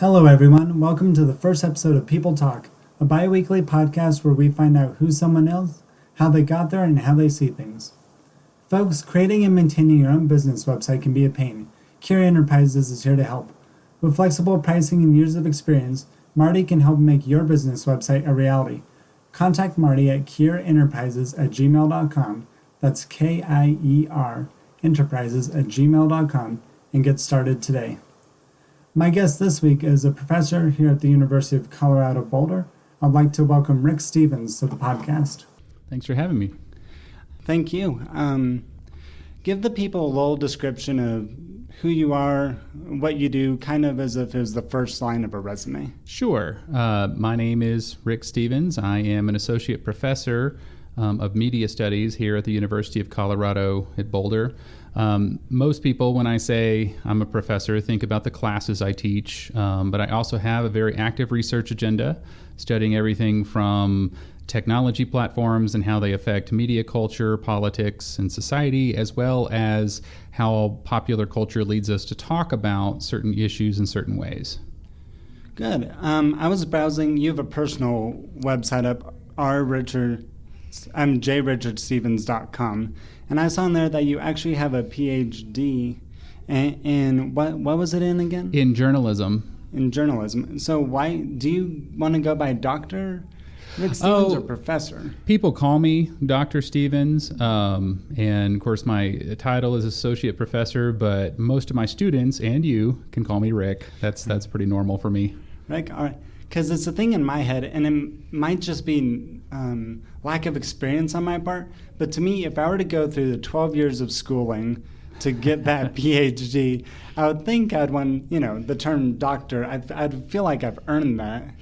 Hello, everyone. Welcome to the first episode of People Talk, a bi-weekly podcast where we find out who someone is, how they got there, and how they see things. Folks, creating and maintaining your own business website can be a pain. Cure Enterprises is here to help. With flexible pricing and years of experience, Marty can help make your business website a reality. Contact Marty at kierenterprises@gmail.com. That's KIER enterprises@gmail.com and get started today. My guest this week is a professor here at the University of Colorado Boulder. I'd like to welcome Rick Stevens to the podcast. Thanks for having me. Thank you. Give the people a little description of who you are, what you do, kind of as if it was the first line of a resume. Sure. My name is Rick Stevens. I am an associate professor of media studies here at the University of Colorado at Boulder. Most people, when I say I'm a professor, think about the classes I teach, but I also have a very active research agenda, studying everything from technology platforms and how they affect media culture, politics, and society, as well as how popular culture leads us to talk about certain issues in certain ways. Good. I was browsing. You have a personal website up, jrichardsstevens.com, and I saw in there that you actually have a PhD in what was it in again? In journalism. In journalism. So why do you want to go by Dr. Rick Stevens or Professor? People call me Dr. Stevens, and of course my title is Associate Professor, but most of my students and you can call me Rick. That's pretty normal for me. Rick, all right. Because it's a thing in my head, and it might just be lack of experience on my part, but to me, if I were to go through the 12 years of schooling to get that PhD, I would think I'd want, the term doctor, I'd feel like I've earned that.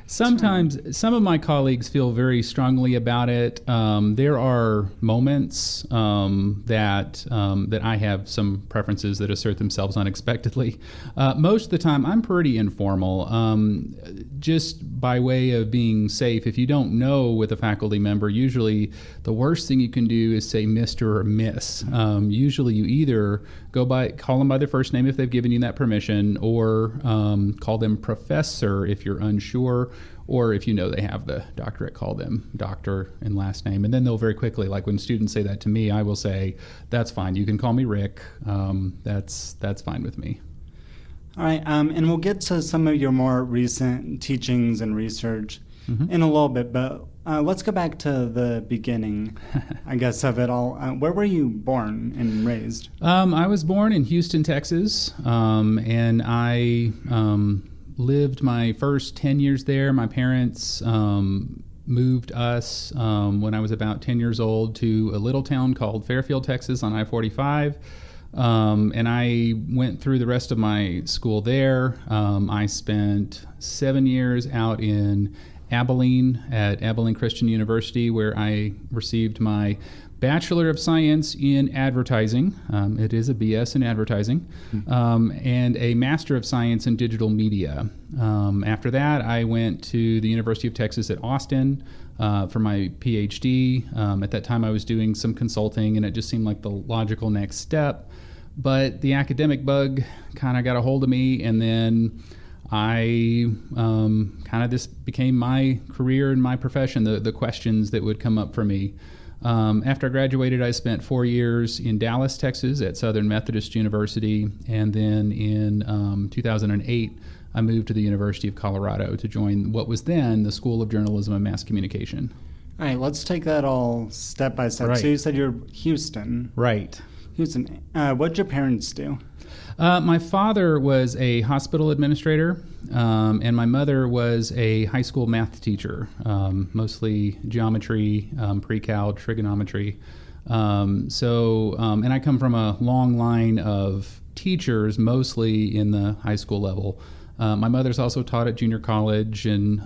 Sometimes some of my colleagues feel very strongly about it. There are moments that I have some preferences that assert themselves unexpectedly. Most of the time, I'm pretty informal. Just by way of being safe, if you don't know with a faculty member, usually the worst thing you can do is say Mr. or Miss. Usually you either call them by their first name if they've given you that permission, or call them Professor if you're unsure, or if you know they have the doctorate, call them doctor and last name. And then they'll very quickly, like when students say that to me, I will say, that's fine. You can call me Rick. That's fine with me. All right. And we'll get to some of your more recent teachings and research in a little bit, but let's go back to the beginning, I guess, of it all. Where were you born and raised? I was born in Houston, Texas, and I lived my first 10 years there. My parents moved us when I was about 10 years old to a little town called Fairfield, Texas on I-45. And I went through the rest of my school there. I spent 7 years out in Abilene at Abilene Christian University, where I received my Bachelor of Science in Advertising. It is a BS in Advertising, and a Master of Science in Digital Media. After that, I went to the University of Texas at Austin for my PhD. At that time, I was doing some consulting, and it just seemed like the logical next step. But the academic bug kind of got a hold of me, and then this became my career and my profession, the questions that would come up for me. After I graduated, I spent 4 years in Dallas, Texas at Southern Methodist University, and then in 2008, I moved to the University of Colorado to join what was then the School of Journalism and Mass Communication. All right, let's take that all step by step. Right. So you said you're Houston. Right. Houston. What'd your parents do? My father was a hospital administrator, and my mother was a high school math teacher, mostly geometry, pre-cal, trigonometry. And I come from a long line of teachers, mostly in the high school level. My mother's also taught at junior college and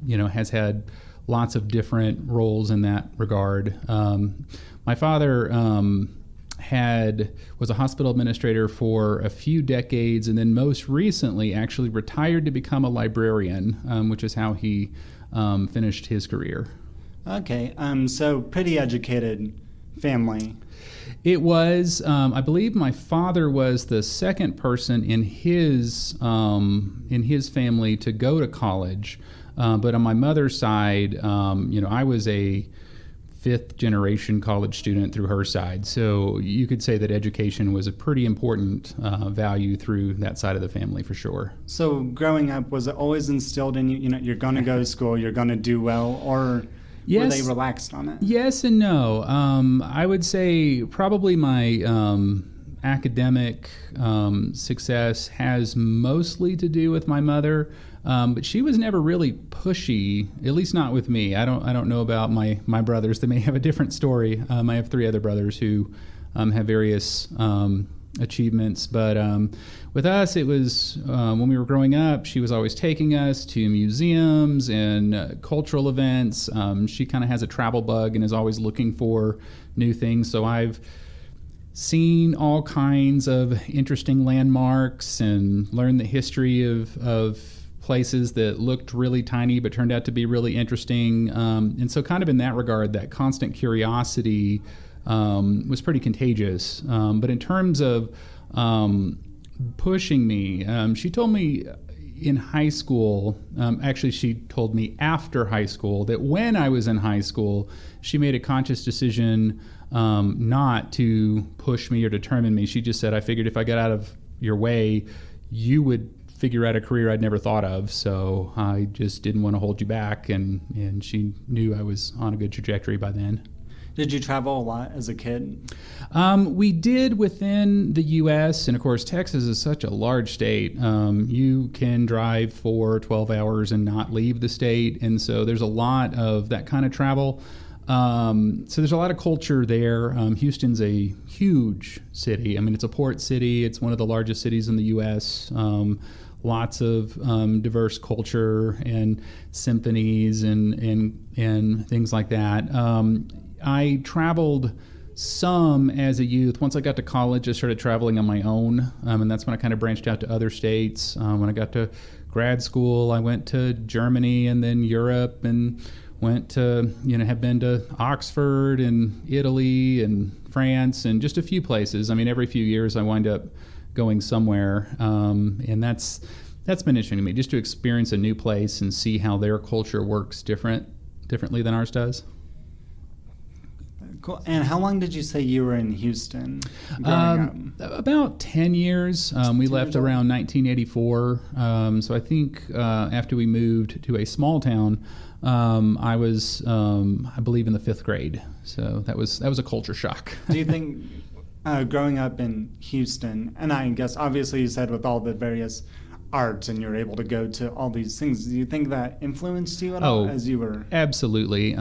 has had lots of different roles in that regard. My father was a hospital administrator for a few decades, and then most recently actually retired to become a librarian, which is how he finished his career. Okay, so pretty educated family. It was, I believe my father was the second person in his family to go to college. But on my mother's side, I was a fifth generation college student through her side. So you could say that education was a pretty important value through that side of the family for sure. So growing up, was it always instilled in you, you're going to go to school, you're going to do well, or yes, were they relaxed on it? Yes and no. I would say probably my academic success has mostly to do with my mother. But she was never really pushy, at least not with me. I don't know about my brothers. They may have a different story. I have three other brothers who have various achievements. But with us, it was when we were growing up, she was always taking us to museums and cultural events. She kind of has a travel bug and is always looking for new things. So I've seen all kinds of interesting landmarks and learned the history of places that looked really tiny but turned out to be really interesting. And so kind of in that regard, that constant curiosity was pretty contagious. But in terms of pushing me, she told me in high school, actually she told me after high school, that when I was in high school, she made a conscious decision not to push me or determine me. She just said, I figured if I got out of your way, you would figure out a career I'd never thought of, so I just didn't want to hold you back, and she knew I was on a good trajectory by then. Did you travel a lot as a kid? We did within the U.S., and of course Texas is such a large state. You can drive for 12 hours and not leave the state, and so there's a lot of that kind of travel. So there's a lot of culture there. Houston's a huge city. I mean, it's a port city. It's one of the largest cities in the U.S., lots of diverse culture and symphonies and things like that. I traveled some as a youth. Once I got to college, I started traveling on my own, and that's when I kind of branched out to other states. When I got to grad school, I went to Germany and then Europe, and went to, have been to Oxford and Italy and France and just a few places. I mean, every few years I wind up going somewhere, and that's been interesting to me, just to experience a new place and see how their culture works differently than ours does. Cool. And how long did you say you were in Houston growing up? About 10 years. We left around 1984. So I think after we moved to a small town, I was, I believe, in the 5th grade. So that was a culture shock. Do you think growing up in Houston, and I guess obviously you said with all the various arts and you're able to go to all these things, do you think that influenced you at all as you were? Absolutely.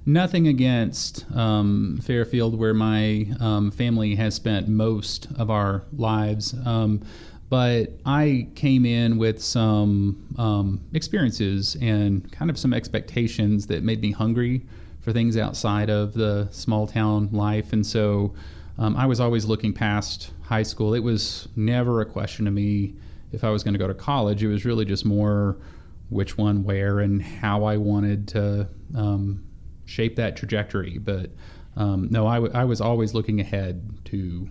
Nothing against Fairfield, where my family has spent most of our lives. But I came in with some experiences and kind of some expectations that made me hungry for things outside of the small town life. And so I was always looking past high school. It was never a question to me if I was going to go to college. It was really just more which one, where, and how I wanted to shape that trajectory. But no, I was always looking ahead to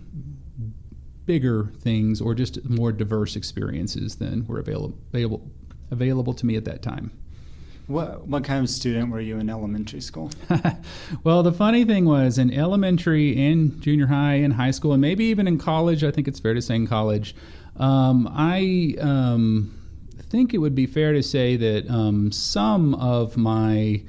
bigger things or just more diverse experiences than were available to me at that time. What kind of student were you in elementary school? Well, the funny thing was, in elementary and junior high and high school, and maybe even in college, I think it's fair to say in college, I think it would be fair to say that some of my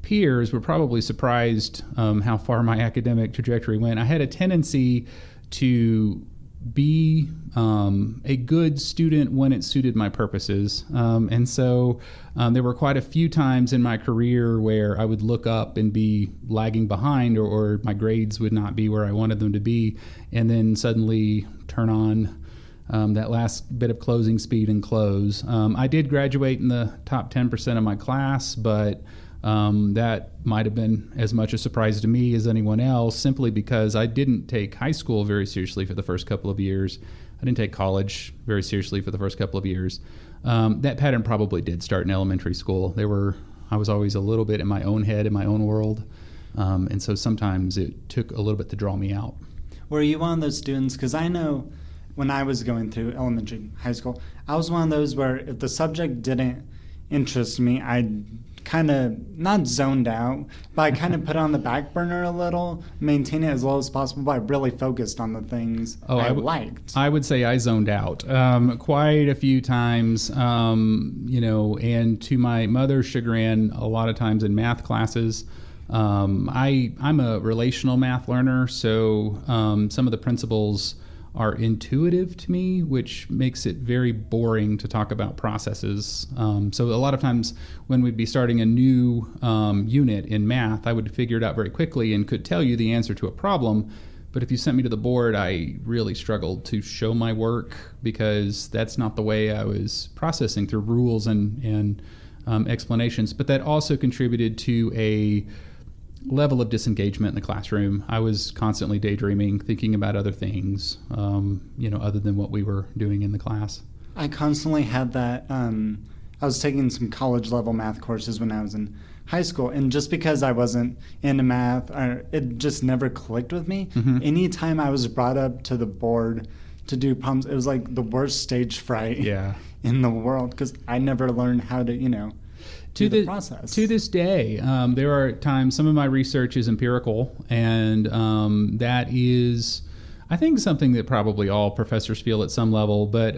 peers were probably surprised how far my academic trajectory went. I had a tendency to be a good student when it suited my purposes. And so there were quite a few times in my career where I would look up and be lagging behind, or my grades would not be where I wanted them to be, and then suddenly turn on that last bit of closing speed and close. I did graduate in the top 10% of my class, but that might have been as much a surprise to me as anyone else, simply because I didn't take high school very seriously for the first couple of years. I didn't take college very seriously for the first couple of years. That pattern probably did start in elementary school. I was always a little bit in my own head, in my own world. And so sometimes it took a little bit to draw me out. Were you one of those students? Because I know when I was going through elementary, high school, I was one of those where if the subject didn't interest me, I kind of not zoned out, but I kind of put it on the back burner a little, maintain it as low as possible, but I really focused on the things I liked. I would say I zoned out quite a few times, and to my mother's chagrin, a lot of times in math classes. I'm a relational math learner, so some of the principles are intuitive to me, which makes it very boring to talk about processes. So a lot of times when we'd be starting a new unit in math, I would figure it out very quickly and could tell you the answer to a problem. But if you sent me to the board, I really struggled to show my work because that's not the way I was processing through rules and explanations. But that also contributed to a level of disengagement in the classroom. I was constantly daydreaming, thinking about other things, other than what we were doing in the class. I constantly had that. I was taking some college level math courses when I was in high school, and just because I wasn't into math, it just never clicked with me. Mm-hmm. Anytime I was brought up to the board to do problems, it was like the worst stage fright in the world because I never learned how to, the process. To this day, there are times, some of my research is empirical, and that is, I think, something that probably all professors feel at some level, but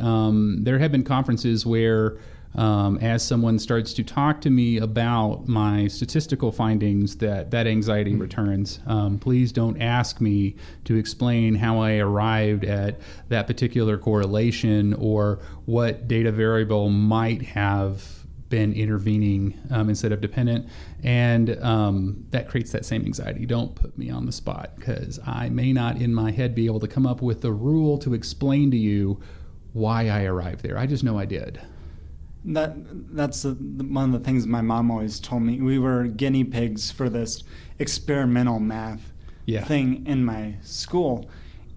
there have been conferences where as someone starts to talk to me about my statistical findings, that anxiety returns. Please don't ask me to explain how I arrived at that particular correlation or what data variable might have been intervening instead of dependent, and that creates that same anxiety. Don't put me on the spot because I may not in my head be able to come up with a rule to explain to you why I arrived there. I just know I did. That's one of the things my mom always told me. We were guinea pigs for this experimental math thing in my school,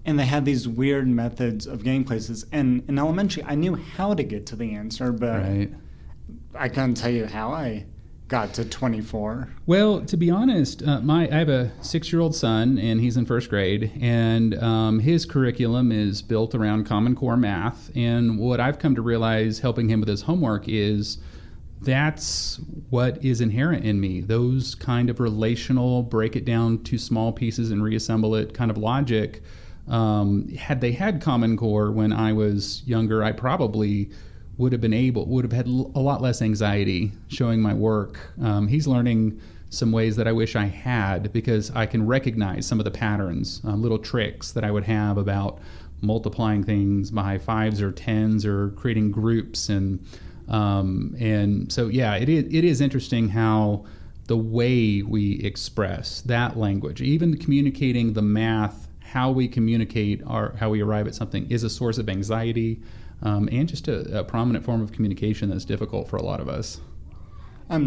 and they had these weird methods of getting places. And in elementary, I knew how to get to the answer, but I couldn't tell you how I got to 24. Well, to be honest, I have a 6-year-old son, and he's in first grade, and his curriculum is built around Common Core math. And what I've come to realize helping him with his homework is that's what is inherent in me. Those kind of relational, break it down to small pieces and reassemble it kind of logic. Had they had Common Core when I was younger, I probably would have had a lot less anxiety showing my work. He's learning some ways that I wish I had because I can recognize some of the patterns, little tricks that I would have about multiplying things by 5s or 10s or creating groups. And so, it is interesting how the way we express that language, even communicating the math, how we communicate how we arrive at something is a source of anxiety. And just a prominent form of communication that's difficult for a lot of us.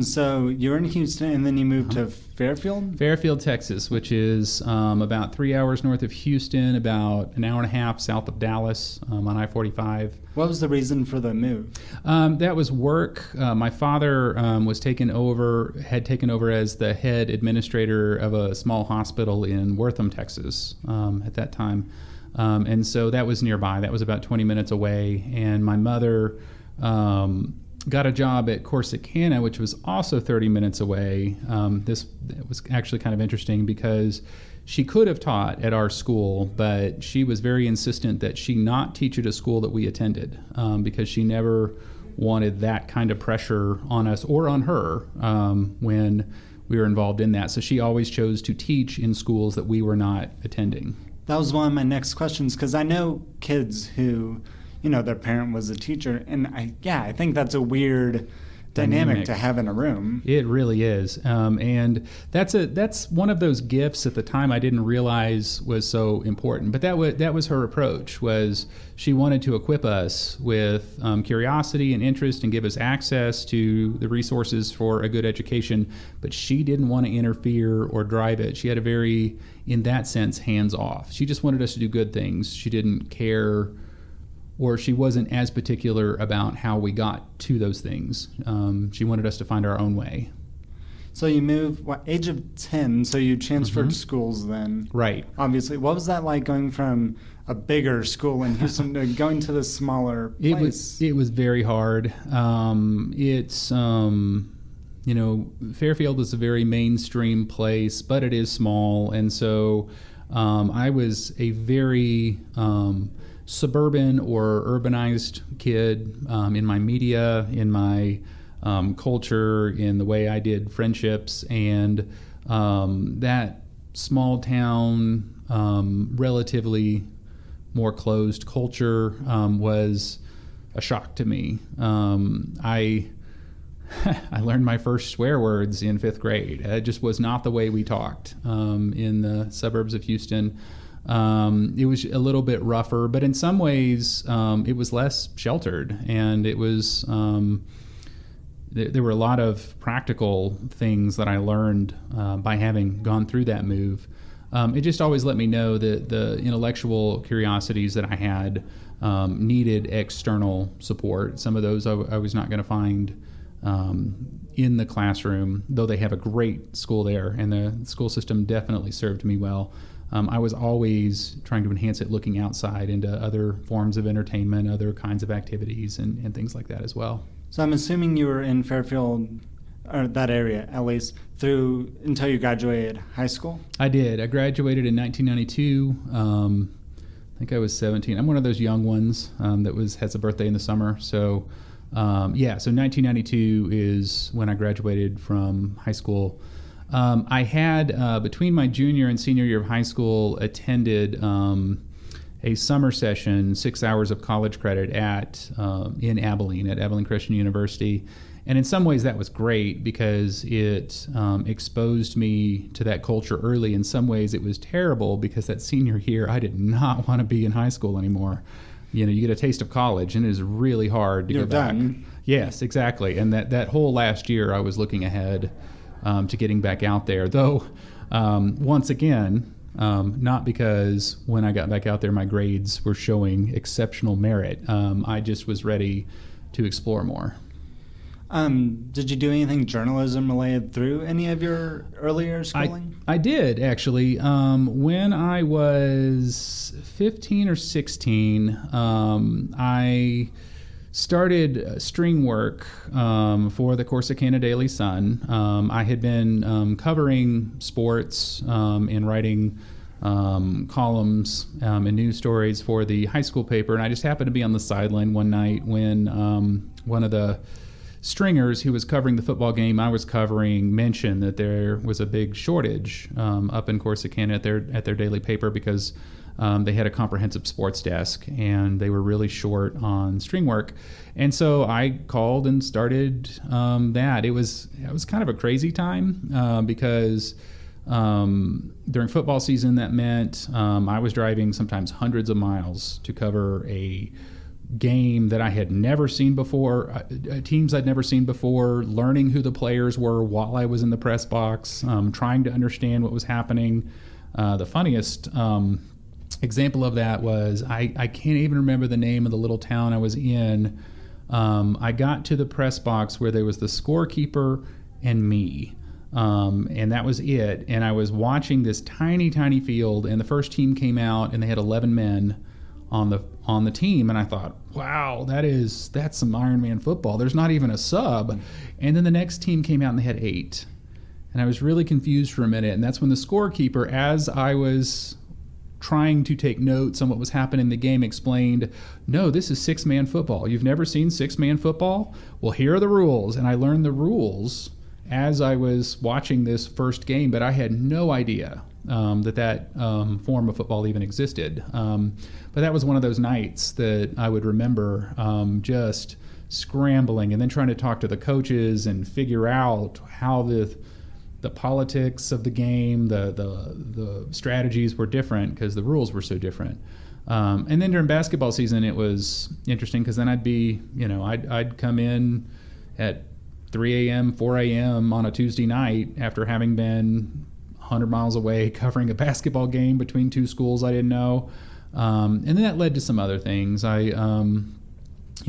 So you're in Houston, and then you moved to Fairfield? Fairfield, Texas, which is about 3 hours north of Houston, about an hour and a half south of Dallas on I-45. What was the reason for the move? That was work. My father had taken over as the head administrator of a small hospital in Wortham, Texas at that time. And so that was nearby. That was about 20 minutes away. And my mother got a job at Corsicana, which was also 30 minutes away. This was actually kind of interesting because she could have taught at our school, but she was very insistent that she not teach at a school that we attended because she never wanted that kind of pressure on us or on her when we were involved in that. So she always chose to teach in schools that we were not attending. That was one of my next questions, because I know kids who, their parent was a teacher, and I think that's a weird dynamic to have in a room. It really is, and that's one of those gifts at the time I didn't realize was so important. But that was her approach. Was she wanted to equip us with curiosity and interest and give us access to the resources for a good education, but she didn't want to interfere or drive it. She had a very, in that sense, hands off. She just wanted us to do good things. She didn't care, or she wasn't as particular about how we got to those things. She wanted us to find our own way. So you moved, age of 10, so you transferred schools then. Right. Obviously. What was that like going from a bigger school in Houston to going to the smaller place? It was very hard. Fairfield is a very mainstream place, but it is small. And so I was a very suburban or urbanized kid in my media, in my culture, in the way I did friendships, and that small town, relatively more closed culture was a shock to me. I learned my first swear words in 5th grade. It just was not the way we talked in the suburbs of Houston. It was a little bit rougher, but in some ways it was less sheltered, and it was there were a lot of practical things that I learned by having gone through that move. It just always let me know that the intellectual curiosities that I had needed external support. Some of those I was not going to find in the classroom, though they have a great school there, and the school system definitely served me well. I was always trying to enhance it, looking outside into other forms of entertainment, other kinds of activities, and things like that as well. So I'm assuming you were in Fairfield, or that area at least, until you graduated high school? I did. I graduated in 1992. I think I was 17. I'm one of those young ones that has a birthday in the summer. So, so 1992 is when I graduated from high school. I had, between my junior and senior year of high school, attended a summer session, 6 hours of college credit in Abilene, at Abilene Christian University. And in some ways that was great because it exposed me to that culture early. In some ways it was terrible because that senior year I did not want to be in high school anymore. You get a taste of college, and it is really hard to go back. Done. Yes, exactly. And that whole last year I was looking ahead to getting back out there. Though, once again, not because when I got back out there my grades were showing exceptional merit. I just was ready to explore more. Did you do anything journalism related through any of your earlier schooling? I did, actually. When I was 15 or 16, I started string work for the Corsicana Daily Sun. I had been covering sports and writing columns and news stories for the high school paper, and I just happened to be on the sideline one night when one of the stringers who was covering the football game I was covering mentioned that there was a big shortage up in Corsicana at their daily paper because they had a comprehensive sports desk and they were really short on string work. And so I called and started that. It was kind of a crazy time because during football season that meant I was driving sometimes hundreds of miles to cover a game that I had never seen before, teams I'd never seen before, learning who the players were while I was in the press box, trying to understand what was happening. The funniest example of that was I can't even remember the name of the little town I was in. I got to the press box where there was the scorekeeper and me. And that was it. And I was watching this tiny, tiny field, and the first team came out and they had 11 men on the team, and I thought, wow, that's some Iron Man football. There's not even a sub. And then the next team came out and they had 8. And I was really confused for a minute, and that's when the scorekeeper, as I was trying to take notes on what was happening in the game, explained, no, this is 6-man football. You've never seen 6-man football? Well, here are the rules. And I learned the rules as I was watching this first game, but I had no idea that form of football even existed. But that was one of those nights that I would remember just scrambling and then trying to talk to the coaches and figure out how the politics of the game, the strategies were different because the rules were so different. And then during basketball season, it was interesting because then I'd come in at 3 a.m., 4 a.m. on a Tuesday night after having been 100 miles away covering a basketball game between two schools I didn't know. And then that led to some other things. When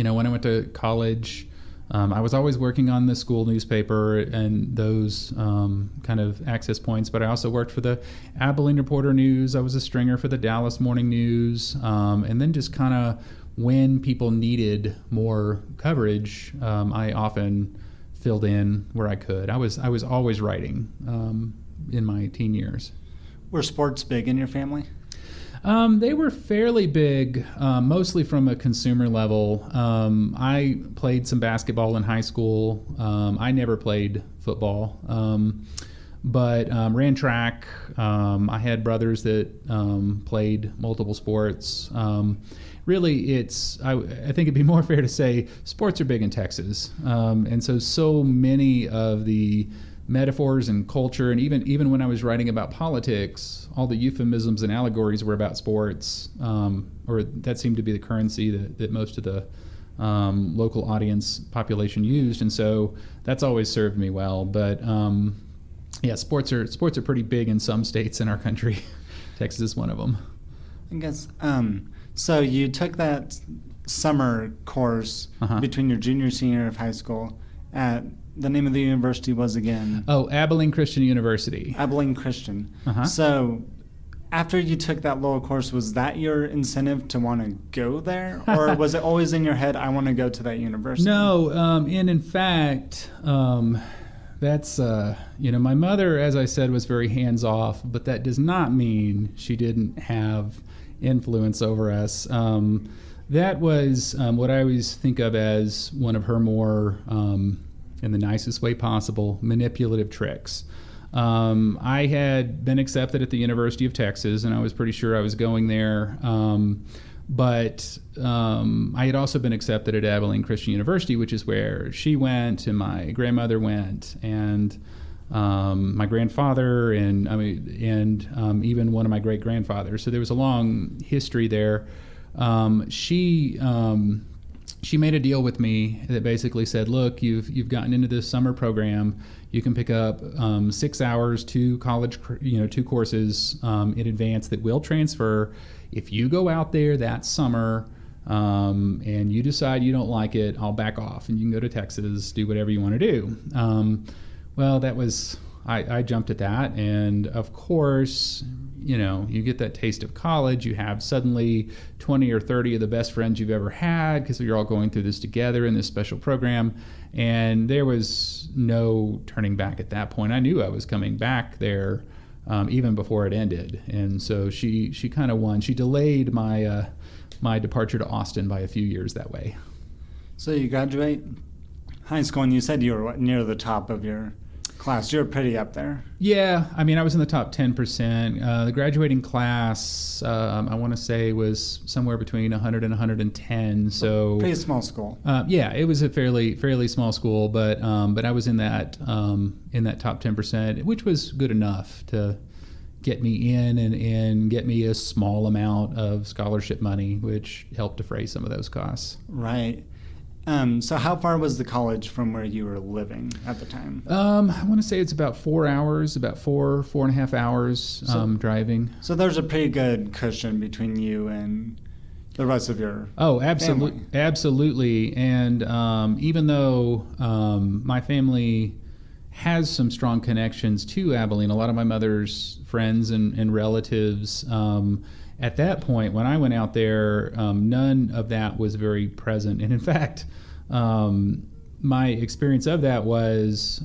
I went to college, I was always working on the school newspaper and those kind of access points, but I also worked for the Abilene Reporter News. I was a stringer for the Dallas Morning News, and then just kind of when people needed more coverage, I often filled in where I could. I was always writing in my teen years. Were sports big in your family? They were fairly big, mostly from a consumer level. I played some basketball in high school. I never played football, but ran track. I had brothers that played multiple sports. Really, I think it'd be more fair to say sports are big in Texas. And so many of the metaphors and culture, and even when I was writing about politics, all the euphemisms and allegories were about sports, or that seemed to be the currency that most of the local audience population used, and so that's always served me well. But yeah, sports are pretty big in some states in our country. Texas is one of them. I guess. So you took that summer course between your junior and senior year of high school at. The name of the university was again? Oh, Abilene Christian University. Abilene Christian. So after you took that little course, was that your incentive to want to go there? Or was it always in your head, I want to go to that university? No, and in fact, that's, my mother, as I said, was very hands-off, but that does not mean she didn't have influence over us. That was what I always think of as one of her more... in the nicest way possible, manipulative tricks. I had been accepted at the University of Texas, and I was pretty sure I was going there. But I had also been accepted at Abilene Christian University, which is where she went and my grandmother went, and my grandfather, and even one of my great grandfathers. So there was a long history there. She made a deal with me that basically said, look, you've gotten into this summer program. You can pick up 6 hours, 2 college, 2 courses in advance that will transfer. If you go out there that summer and you decide you don't like it, I'll back off and you can go to Texas, do whatever you want to do. Well, that was, I jumped at that. And of course, you get that taste of college. You have suddenly 20 or 30 of the best friends you've ever had because you're all going through this together in this special program. And there was no turning back at that point. I knew I was coming back there even before it ended. And so she kind of won. She delayed my my departure to Austin by a few years that way. So you graduate high school, and you said you were near the top of your class. You're pretty up there. Yeah, I was in the top 10%. The graduating class, I want to say, was somewhere between 100 and 110. So pretty small school. Yeah, it was a fairly small school, but I was in that top 10%, which was good enough to get me in and get me a small amount of scholarship money, which helped defray some of those costs. Right. So how far was the college from where you were living at the time? I want to say it's about 4 hours, about 4.5 hours driving. So there's a pretty good cushion between you and the rest of your family. Absolutely. And even though my family has some strong connections to Abilene, a lot of my mother's friends and relatives, at that point, when I went out there, none of that was very present. And in fact, my experience of that was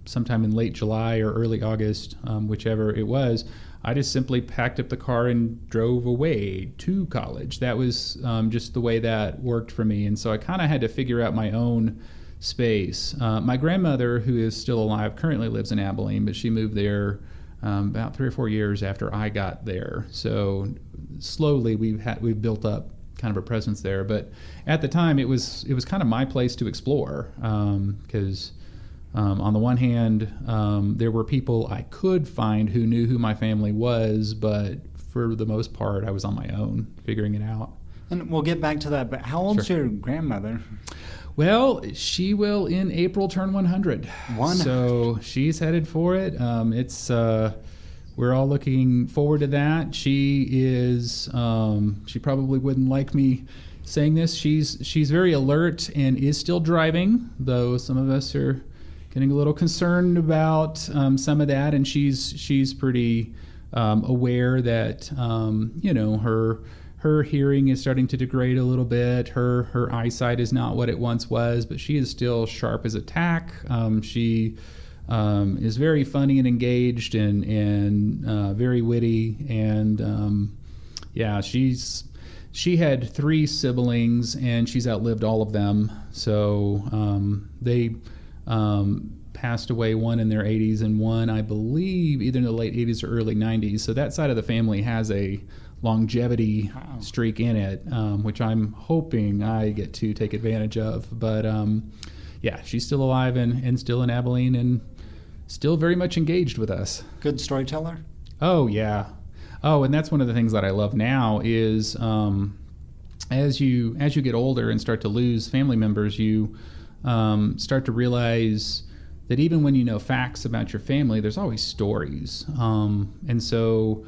sometime in late July or early August, whichever it was, I just simply packed up the car and drove away to college. That was just the way that worked for me. And so I kind of had to figure out my own space. My grandmother, who is still alive, currently lives in Abilene, but she moved there about 3 or 4 years after I got there. So slowly we've built up kind of a presence there. But at the time, it was kind of my place to explore because on the one hand, there were people I could find who knew who my family was, but for the most part, I was on my own figuring it out. And we'll get back to that, but how old's your grandmother? Well, she will in April turn 100. So she's headed for it. We're all looking forward to that. She is. She probably wouldn't like me saying this. She's very alert and is still driving, though some of us are getting a little concerned about some of that. And she's pretty aware that her hearing is starting to degrade a little bit. Her eyesight is not what it once was, but she is still sharp as a tack. She is very funny and engaged and very witty. And she had 3 siblings and she's outlived all of them. So they passed away, one in their 80s and one, I believe, either in the late 80s or early 90s. So that side of the family has a longevity streak in it, which I'm hoping I get to take advantage of. But she's still alive and still in Abilene and still very much engaged with us. Good storyteller? Oh, yeah. Oh, and that's one of the things that I love now is as you get older and start to lose family members, you start to realize that even when you know facts about your family, there's always stories. And so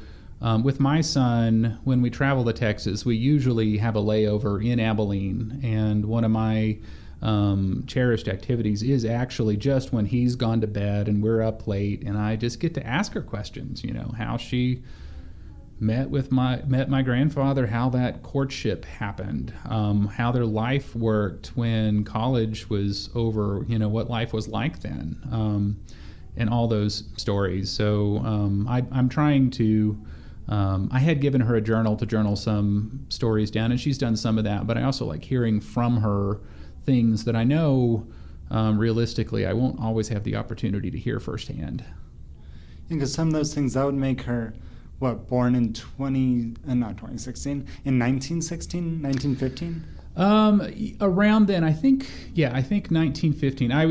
with my son, when we travel to Texas, we usually have a layover in Abilene. And one of my cherished activities is actually just when he's gone to bed and we're up late, and I just get to ask her questions, how she met my grandfather, how that courtship happened, how their life worked when college was over, what life was like then, and all those stories. So I'm trying to, I had given her a journal to journal some stories down, and she's done some of that, but I also like hearing from her things that I know realistically I won't always have the opportunity to hear firsthand. Because some of those things, that would make her born in 1916, 1915? Around then, I think 1915. I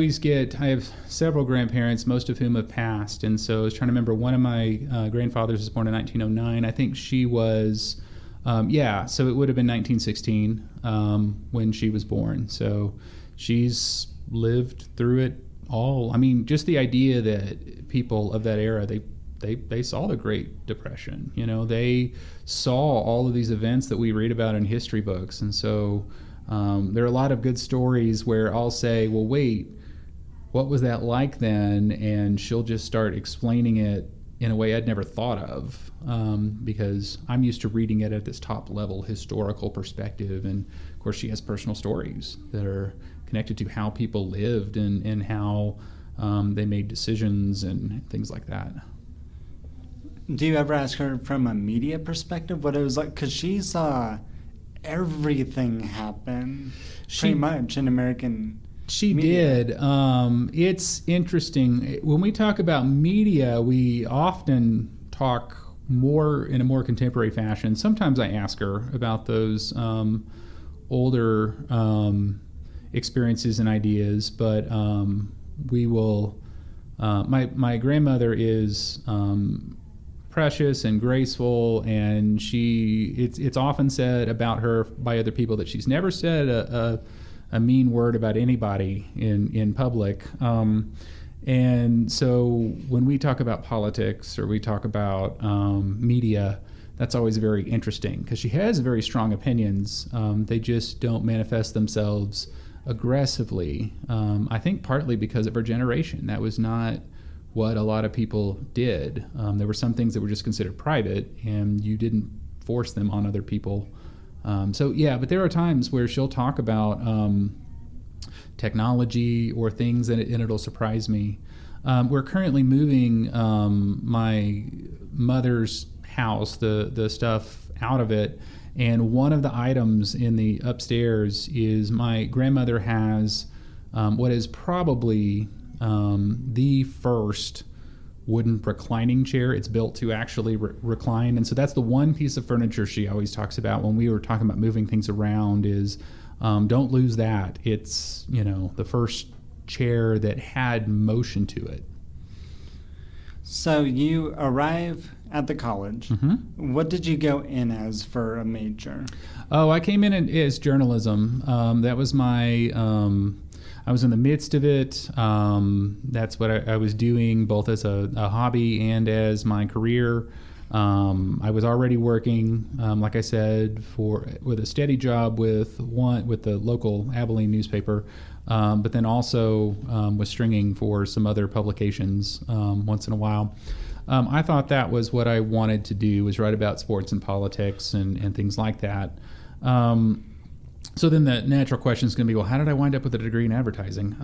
have several grandparents, most of whom have passed, and so I was trying to remember, one of my grandfathers was born in 1909. I think she was, so it would have been 1916 when she was born. So she's lived through it all. I mean, just the idea that people of that era, they saw the Great Depression. They saw all of these events that we read about in history books. And so there are a lot of good stories where I'll say, well, wait, what was that like then? And she'll just start explaining it in a way I'd never thought of, because I'm used to reading it at this top level historical perspective. And of course she has personal stories that are connected to how people lived and how they made decisions and things like that. Do you ever ask her from a media perspective what it was like? Because she saw everything happen pretty much in American She media. did. It's interesting. When we talk about media, we often talk more in a more contemporary fashion. Sometimes I ask her about those older experiences and ideas, but we will... My grandmother is... precious and graceful, and it's often said about her by other people that she's never said a mean word about anybody in public. And so when we talk about politics or we talk about media, that's always very interesting because she has very strong opinions. They just don't manifest themselves aggressively. I think partly because of her generation. That was not what a lot of people did. There were some things that were just considered private, and you didn't force them on other people. But there are times where she'll talk about technology or things, and it'll surprise me. We're currently moving my mother's house, the stuff out of it, and one of the items in the upstairs is my grandmother has what is probably the first wooden reclining chair. It's built to actually recline, and so that's the one piece of furniture she always talks about when we were talking about moving things around is don't lose that. It's the first chair that had motion to it. So you arrive at the college. Mm-hmm. What did you go in as for a major? Oh, I came in as journalism. That was my... I was in the midst of it. That's what I was doing both as a hobby and as my career. I was already working, like I said, with a steady job with the local Abilene newspaper, but then also was stringing for some other publications once in a while. I thought that was what I wanted to do, was write about sports and politics and things like that. So then the natural question is going to be, well, how did I wind up with a degree in advertising?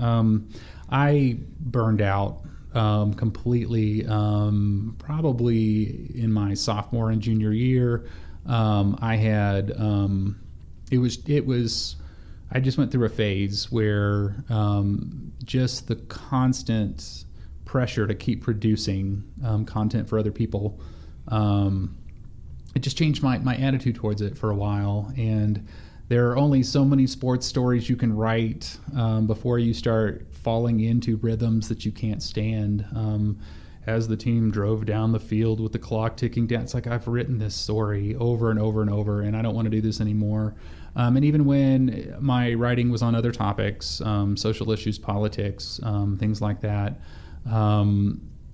I burned out completely, probably in my sophomore and junior year. I had, I just went through a phase where just the constant pressure to keep producing content for other people, it just changed my attitude towards it for a while. And there are only so many sports stories you can write before you start falling into rhythms that you can't stand. As the team drove down the field with the clock ticking down, it's like, I've written this story over and over and over, and I don't want to do this anymore. And even when my writing was on other topics, social issues, politics, things like that,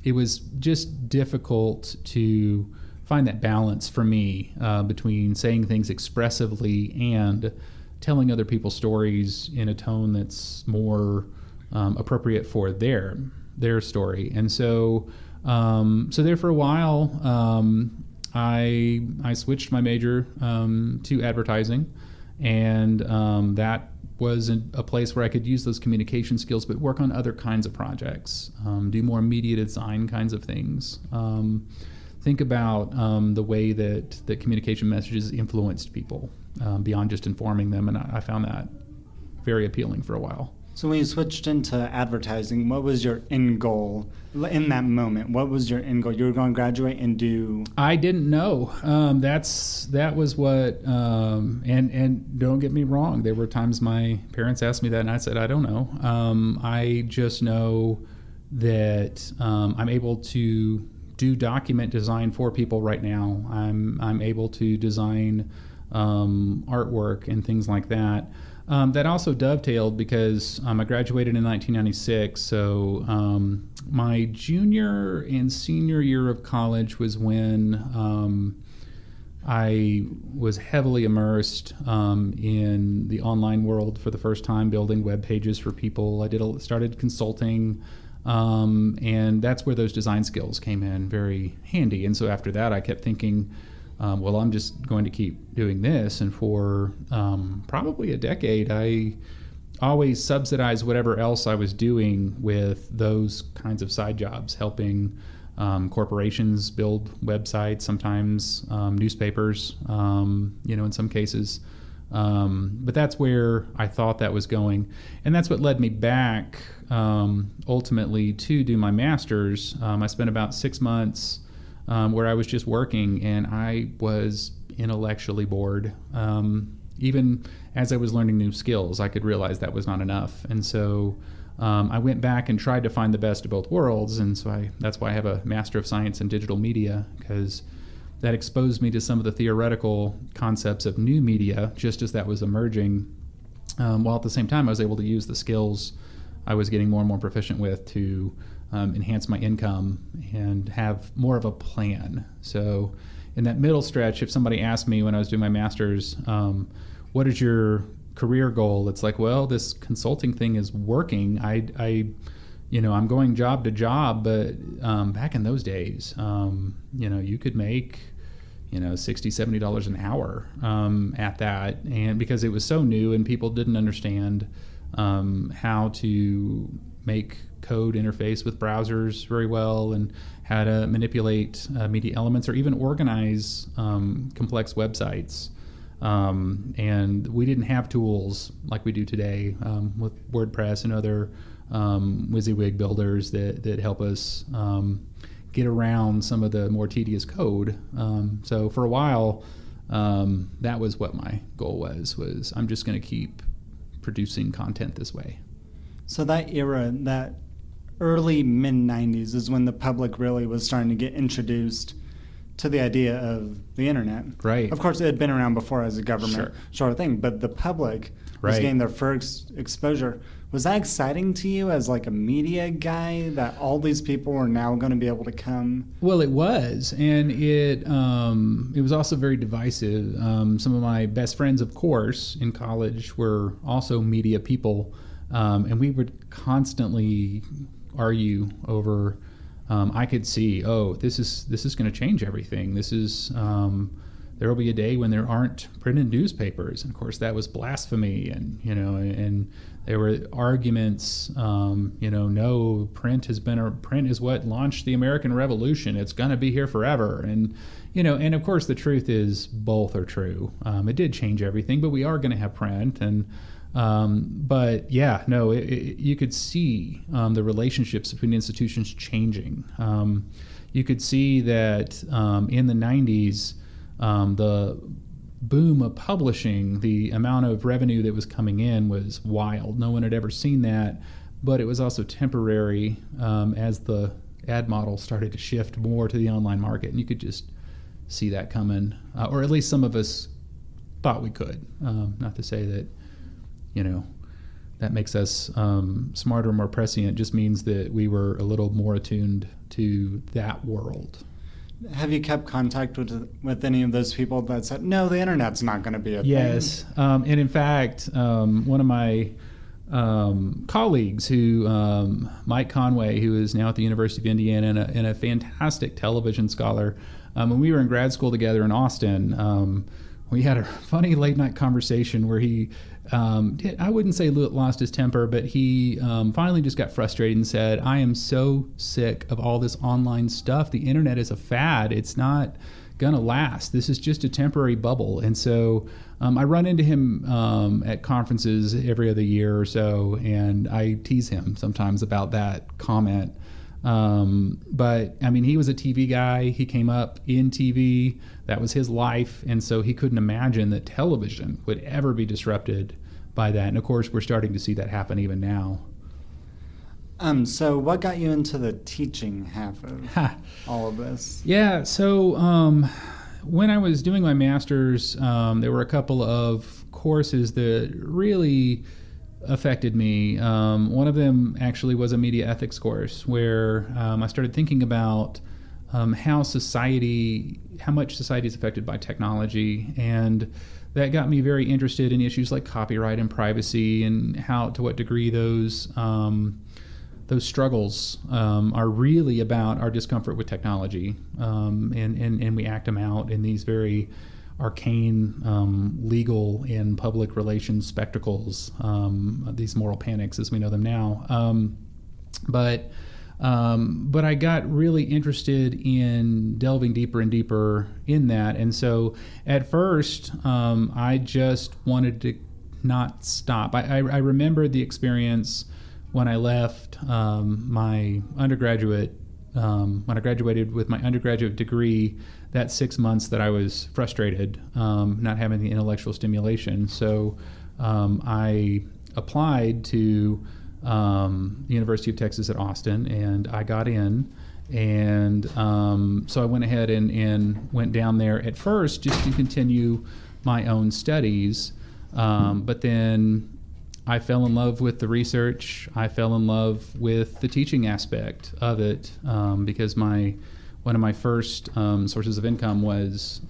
it was just difficult to find that balance for me between saying things expressively and telling other people's stories in a tone that's more appropriate for their story. And so there for a while, I switched my major to advertising, and that was a place where I could use those communication skills, but work on other kinds of projects, do more media design kinds of things. Think about the way that communication messages influenced people beyond just informing them, and I found that very appealing for a while. So when you switched into advertising, what was your end goal in that moment? What was your end goal? You were going to graduate and do... I didn't know. That was what, and don't get me wrong, there were times my parents asked me that and I said, I don't know. I just know that I'm able to do document design for people right now. I'm able to design artwork and things like that. That also dovetailed because I graduated in 1996, so my junior and senior year of college was when I was heavily immersed in the online world for the first time, building web pages for people. I started consulting, and that's where those design skills came in very handy. And so after that, I kept thinking, well, I'm just going to keep doing this. And for probably a decade, I always subsidized whatever else I was doing with those kinds of side jobs, helping corporations build websites, sometimes newspapers, in some cases. But that's where I thought that was going. And that's what led me back ultimately to do my master's. I spent about 6 months where I was just working, and I was intellectually bored. Even as I was learning new skills, I could realize that was not enough. And so I went back and tried to find the best of both worlds. And so that's why I have a Master of Science in Digital Media, because that exposed me to some of the theoretical concepts of new media, just as that was emerging, while at the same time I was able to use the skills I was getting more and more proficient with to enhance my income and have more of a plan. So in that middle stretch, if somebody asked me when I was doing my master's, what is your career goal? It's like, well, this consulting thing is working. I'm going job to job, but back in those days, you could make, $60, $70 an hour at that. And because it was so new and people didn't understand how to make code interface with browsers very well and how to manipulate media elements or even organize complex websites. And we didn't have tools like we do today with WordPress and other WYSIWYG builders that help us get around some of the more tedious code. So for a while, that was what my goal was I'm just going to keep producing content this way. So that era, that early mid-90s is when the public really was starting to get introduced to the idea of the internet. Right. Of course, it had been around before as a government sort of thing, but the public was getting their first exposure. Was that exciting to you as like a media guy that all these people were now going to be able to come? Well, it was, and it was also very divisive. Some of my best friends, of course, in college were also media people, and we would constantly argue over. I could see, oh, this is going to change everything. This is there will be a day when there aren't printed newspapers, and of course that was blasphemy, and and there were arguments. No, print is what launched the American Revolution. It's going to be here forever, and and of course the truth is both are true. It did change everything, but we are going to have print, and but yeah, no, you could see the relationships between institutions changing. You could see that in the 90s, the boom of publishing, the amount of revenue that was coming in was wild. No one had ever seen that, but it was also temporary as the ad model started to shift more to the online market, and you could just see that coming, or at least some of us thought we could. Not to say that that makes us smarter, more prescient. Just means that we were a little more attuned to that world. Have you kept contact with any of those people that said, no, the internet's not going to be a thing? Yes. And in fact, one of my colleagues, Mike Conway, who is now at the University of Indiana and a fantastic television scholar, when we were in grad school together in Austin, we had a funny late night conversation where he, I wouldn't say lost his temper, but he finally just got frustrated and said, I am so sick of all this online stuff. The internet is a fad. It's not going to last. This is just a temporary bubble. And so I run into him at conferences every other year or so, and I tease him sometimes about that comment. But I mean, he was a TV guy. He came up in TV. That was his life. And so he couldn't imagine that television would ever be disrupted by that. And of course, we're starting to see that happen even now. So what got you into the teaching half of all of this? Yeah. So, when I was doing my master's, there were a couple of courses that really affected me. One of them actually was a media ethics course where I started thinking about how much society is affected by technology, and that got me very interested in issues like copyright and privacy, and to what degree those struggles are really about our discomfort with technology, and we act them out in these very arcane legal and public relations spectacles, these moral panics as we know them now. But I got really interested in delving deeper and deeper in that. And so at first, I just wanted to not stop. I remember the experience when I left my undergraduate, when I graduated with my undergraduate degree, that 6 months that I was frustrated, not having the intellectual stimulation. So I applied to the University of Texas at Austin, and I got in. And so I went ahead and went down there at first just to continue my own studies. But then I fell in love with the research. I fell in love with the teaching aspect of it, because one of my first sources of income was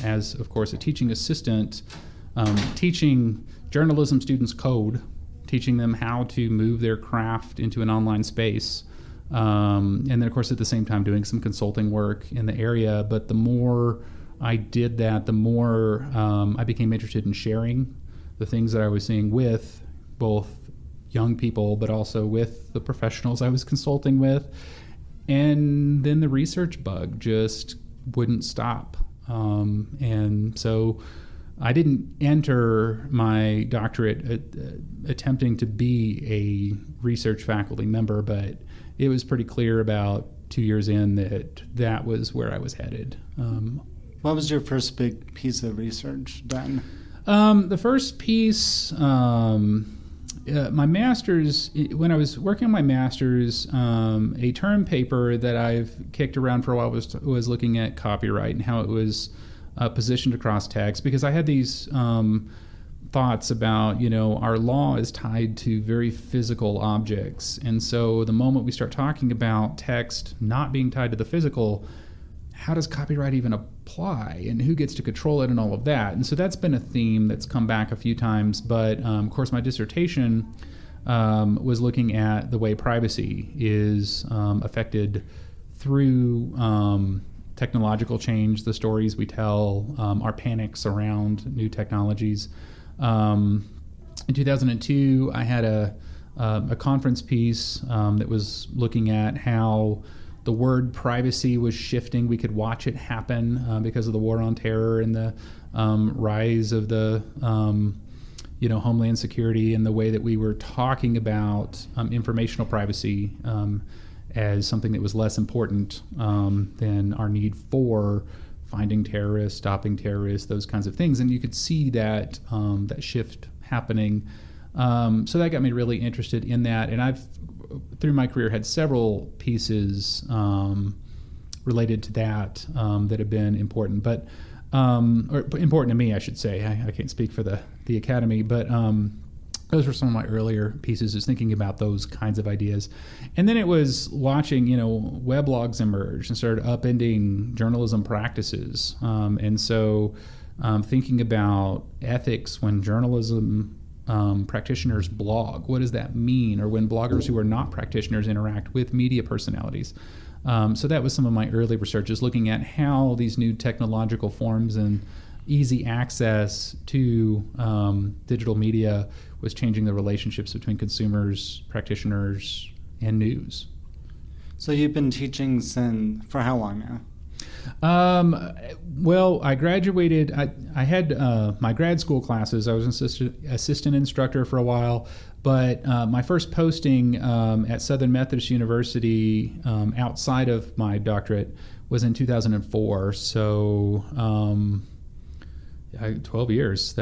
as, of course, a teaching assistant, teaching journalism students code, teaching them how to move their craft into an online space. And then, of course, at the same time, doing some consulting work in the area. But the more I did that, the more I became interested in sharing the things that I was seeing with both young people, but also with the professionals I was consulting with. And then the research bug just wouldn't stop. And so I didn't enter my doctorate attempting to be a research faculty member, but it was pretty clear about 2 years in that was where I was headed. What was your first big piece of research done? The first piece, my master's, when I was working on my master's, a term paper that I've kicked around for a while was looking at copyright and how it was positioned across text, because I had these thoughts about, our law is tied to very physical objects. And so the moment we start talking about text not being tied to the physical, how does copyright even apply, and who gets to control it, and all of that? And so that's been a theme that's come back a few times. But of course, my dissertation was looking at the way privacy is affected through technological change, the stories we tell, our panics around new technologies. In 2002, I had a conference piece that was looking at how the word privacy was shifting. We could watch it happen because of the war on terror and the rise of the Homeland Security, and the way that we were talking about informational privacy as something that was less important than our need for finding terrorists, stopping terrorists, those kinds of things. And you could see that that shift happening. So that got me really interested in that. And I've, through my career, had several pieces related to that that have been important, or important to me, I should say. I can't speak for the Academy, but those were some of my earlier pieces, is thinking about those kinds of ideas. And then it was watching, weblogs emerge and started upending journalism practices. And so thinking about ethics when journalism practitioners blog, what does that mean? Or when bloggers who are not practitioners interact with media personalities. So that was some of my early research, is looking at how these new technological forms and easy access to digital media was changing the relationships between consumers, practitioners, and news. So you've been teaching for how long now? Well, I graduated. I had my grad school classes. I was an assistant instructor for a while, but my first posting at Southern Methodist University outside of my doctorate was in 2004. So 12 years.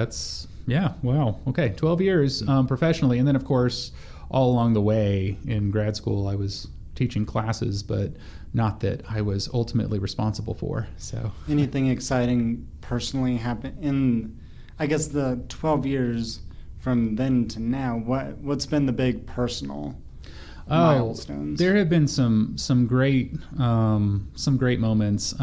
Wow. Okay, 12 years professionally. And then, of course, all along the way in grad school, I was teaching classes, but not that I was ultimately responsible for. So, anything exciting personally happened in, I guess, the 12 years from then to now? What's been the big personal milestones? There have been some great moments.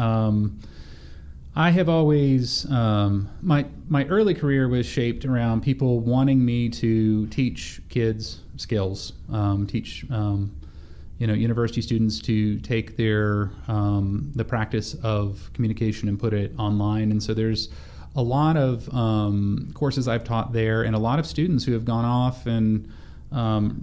I have always my early career was shaped around people wanting me to teach kids skills, teach university students to take their the practice of communication and put it online. And so there's a lot of courses I've taught there, and a lot of students who have gone off and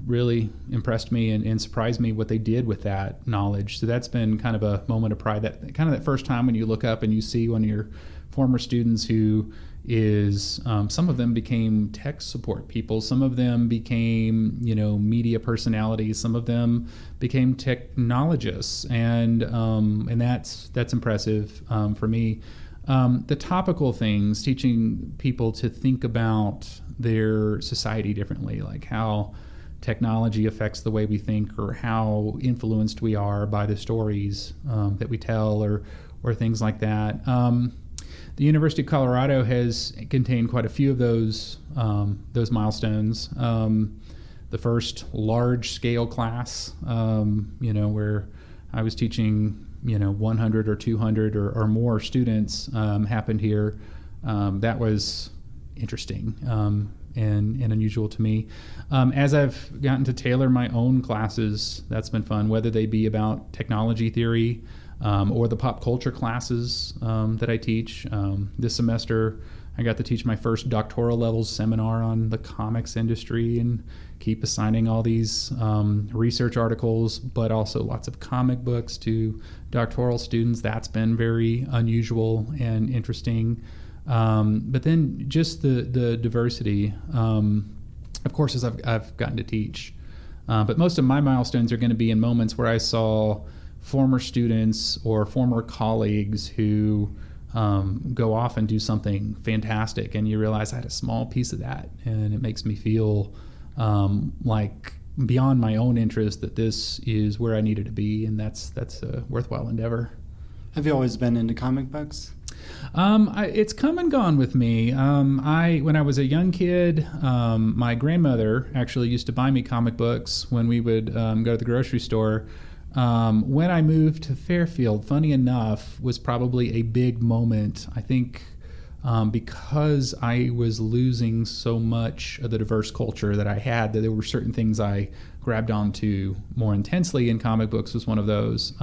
really impressed me and surprised me what they did with that knowledge. So that's been kind of a moment of pride, that first time when you look up and you see one of your former students who is, some of them became tech support people, some of them became, media personalities, some of them became technologists, and that's impressive for me. The topical things, teaching people to think about their society differently, like how technology affects the way we think, or how influenced we are by the stories that we tell, or things like that. The University of Colorado has contained quite a few of those milestones. The first large-scale class, where I was teaching 100 or 200 or more students happened here. That was interesting and unusual to me. As I've gotten to tailor my own classes, that's been fun, whether they be about technology theory or the pop culture classes that I teach. This semester, I got to teach my first doctoral level seminar on the comics industry, and keep assigning all these research articles, but also lots of comic books to doctoral students. That's been very unusual and interesting. But then just the diversity, of course, as I've gotten to teach. But most of my milestones are going to be in moments where I saw former students or former colleagues who go off and do something fantastic, and you realize I had a small piece of that, and it makes me feel like beyond my own interest that this is where I needed to be, and that's a worthwhile endeavor. Have you always been into comic books? It's come and gone with me. When I was a young kid, my grandmother actually used to buy me comic books when we would go to the grocery store. When I moved to Fairfield, funny enough, was probably a big moment. I think because I was losing so much of the diverse culture that I had, that there were certain things I grabbed onto more intensely, and comic books was one of those.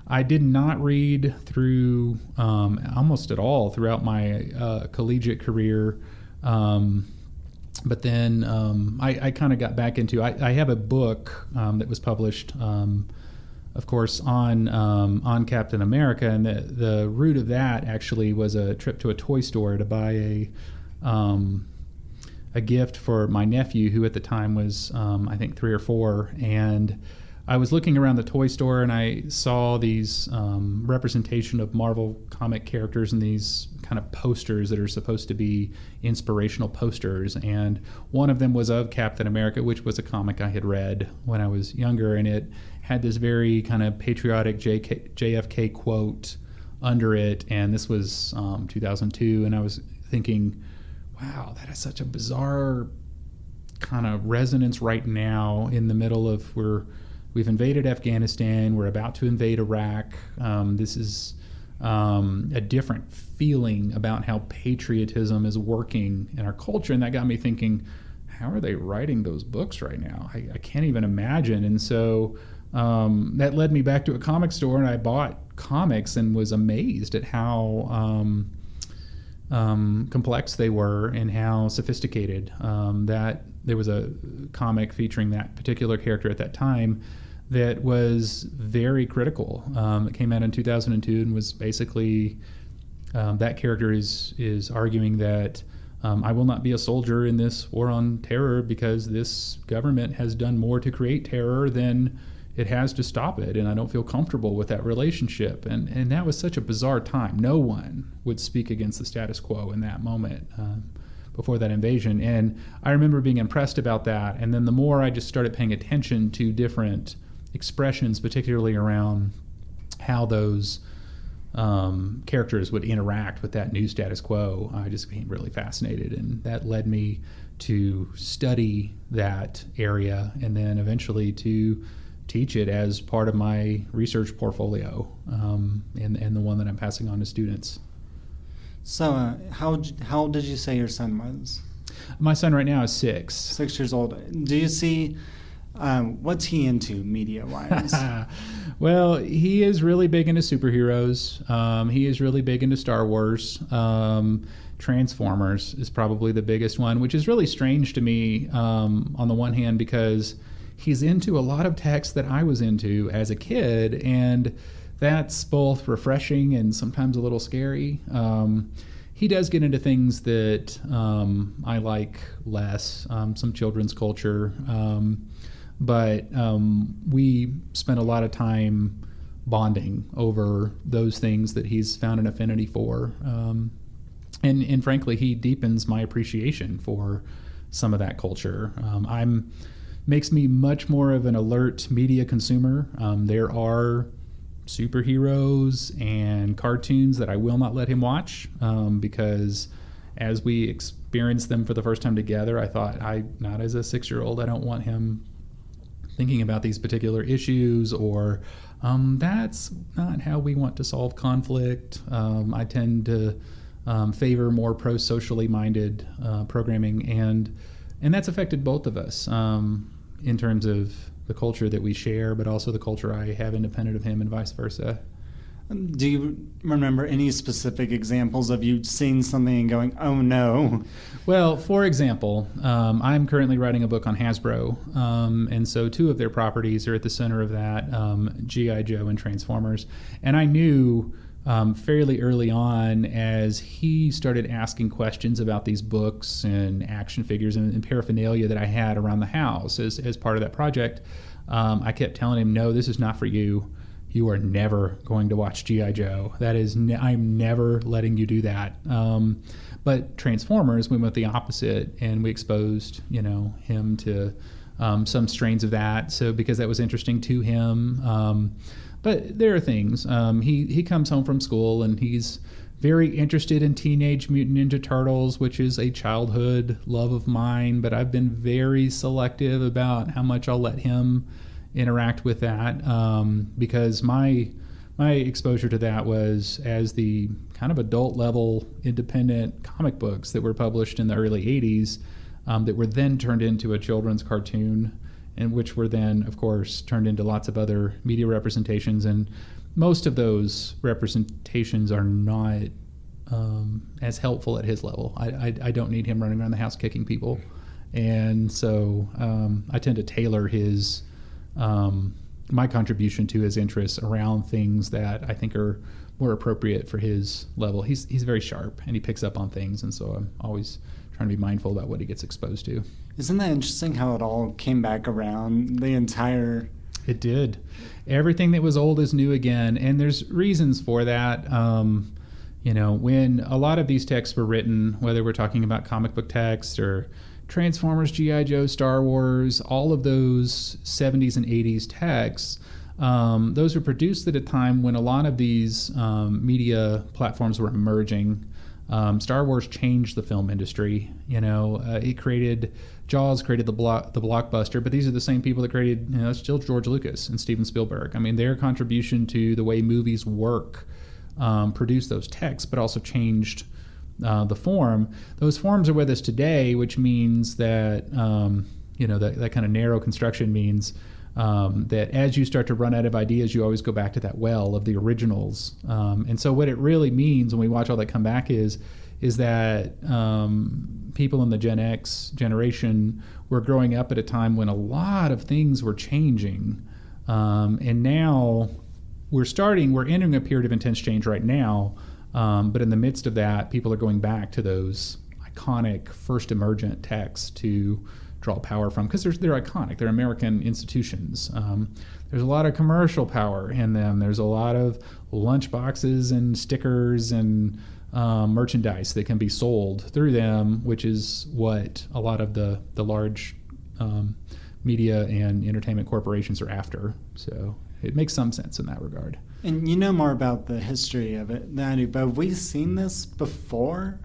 I did not read through almost at all throughout my collegiate career. But then I kind of got back into, I have a book that was published, of course, on Captain America. And the root of that actually was a trip to a toy store to buy a gift for my nephew, who at the time was, I think, 3 or 4. And I was looking around the toy store and I saw these representation of Marvel comic characters and these kind of posters that are supposed to be inspirational posters. And one of them was of Captain America, which was a comic I had read when I was younger. And it had this very kind of patriotic JFK quote under it. And this was 2002. And I was thinking, wow, that is such a bizarre kind of resonance right now in the middle of we've invaded Afghanistan. We're about to invade Iraq. This is a different feeling about how patriotism is working in our culture. And that got me thinking, how are they writing those books right now? I can't even imagine. And so that led me back to a comic store, and I bought comics and was amazed at how complex they were and how sophisticated. That there was a comic featuring that particular character at that time that was very critical. It came out in 2002 and was basically that character is arguing that I will not be a soldier in this war on terror because this government has done more to create terror than it has to stop it, and I don't feel comfortable with that relationship. And that was such a bizarre time. No one would speak against the status quo in that moment before that invasion. And I remember being impressed about that. And then the more I just started paying attention to different expressions, particularly around how those characters would interact with that new status quo, I just became really fascinated. And that led me to study that area and then eventually to teach it as part of my research portfolio and the one that I'm passing on to students. So how old did you say your son was? My son right now is 6. 6 years old. Do you see, what's he into media-wise? Well, he is really big into superheroes. He is really big into Star Wars. Transformers is probably the biggest one, which is really strange to me on the one hand because he's into a lot of text that I was into as a kid, and that's both refreshing and sometimes a little scary. He does get into things that I like less, some children's culture, but we spend a lot of time bonding over those things that he's found an affinity for. And frankly, he deepens my appreciation for some of that culture. Makes me much more of an alert media consumer. There are superheroes and cartoons that I will not let him watch because as we experienced them for the first time together, I thought, not as a 6-year-old, I don't want him thinking about these particular issues, or that's not how we want to solve conflict. I tend to favor more pro-socially minded programming, and that's affected both of us in terms of the culture that we share, but also the culture I have independent of him and vice versa. Do you remember any specific examples of you seeing something and going, oh no? Well, for example, I'm currently writing a book on Hasbro, and so 2 of their properties are at the center of that, G.I. Joe and Transformers. And I knew fairly early on, as he started asking questions about these books and action figures and paraphernalia that I had around the house as part of that project, I kept telling him, no, this is not for you. You are never going to watch G.I. Joe. That is, I'm never letting you do that. But Transformers, we went the opposite, and we exposed, him to some strains of that. So because that was interesting to him. But there are things. He comes home from school and he's very interested in Teenage Mutant Ninja Turtles, which is a childhood love of mine, but I've been very selective about how much I'll let him interact with that, because my exposure to that was as the kind of adult level independent comic books that were published in the early 80s, that were then turned into a children's cartoon, and which were then, of course, turned into lots of other media representations. And most of those representations are not as helpful at his level. I don't need him running around the house kicking people. And so I tend to tailor his my contribution to his interests around things that I think are more appropriate for his level. He's very sharp and he picks up on things, and so I'm always trying to be mindful about what he gets exposed to. Isn't that interesting how it all came back around? The entire... It did. Everything that was old is new again, and there's reasons for that. When a lot of these texts were written, whether we're talking about comic book text or Transformers, G.I. Joe, Star Wars, all of those 70s and 80s texts, those were produced at a time when a lot of these media platforms were emerging. Star Wars changed the film industry. It created Jaws, created the blockbuster, but these are the same people that created, still George Lucas and Steven Spielberg. I mean, their contribution to the way movies work produced those texts, but also changed the form. Those forms are with us today, which means that that kind of narrow construction means that as you start to run out of ideas, you always go back to that well of the originals. And so what it really means when we watch all that come back is that people in the Gen X generation were growing up at a time when a lot of things were changing. And now we're entering a period of intense change right now. But in the midst of that, people are going back to those iconic first emergent texts to draw power from, because they're iconic. They're American institutions. There's a lot of commercial power in them. There's a lot of lunch boxes and stickers and merchandise that can be sold through them, which is what a lot of the large media and entertainment corporations are after. So it makes some sense in that regard. And you know more about the history of it than I do, but have we seen this before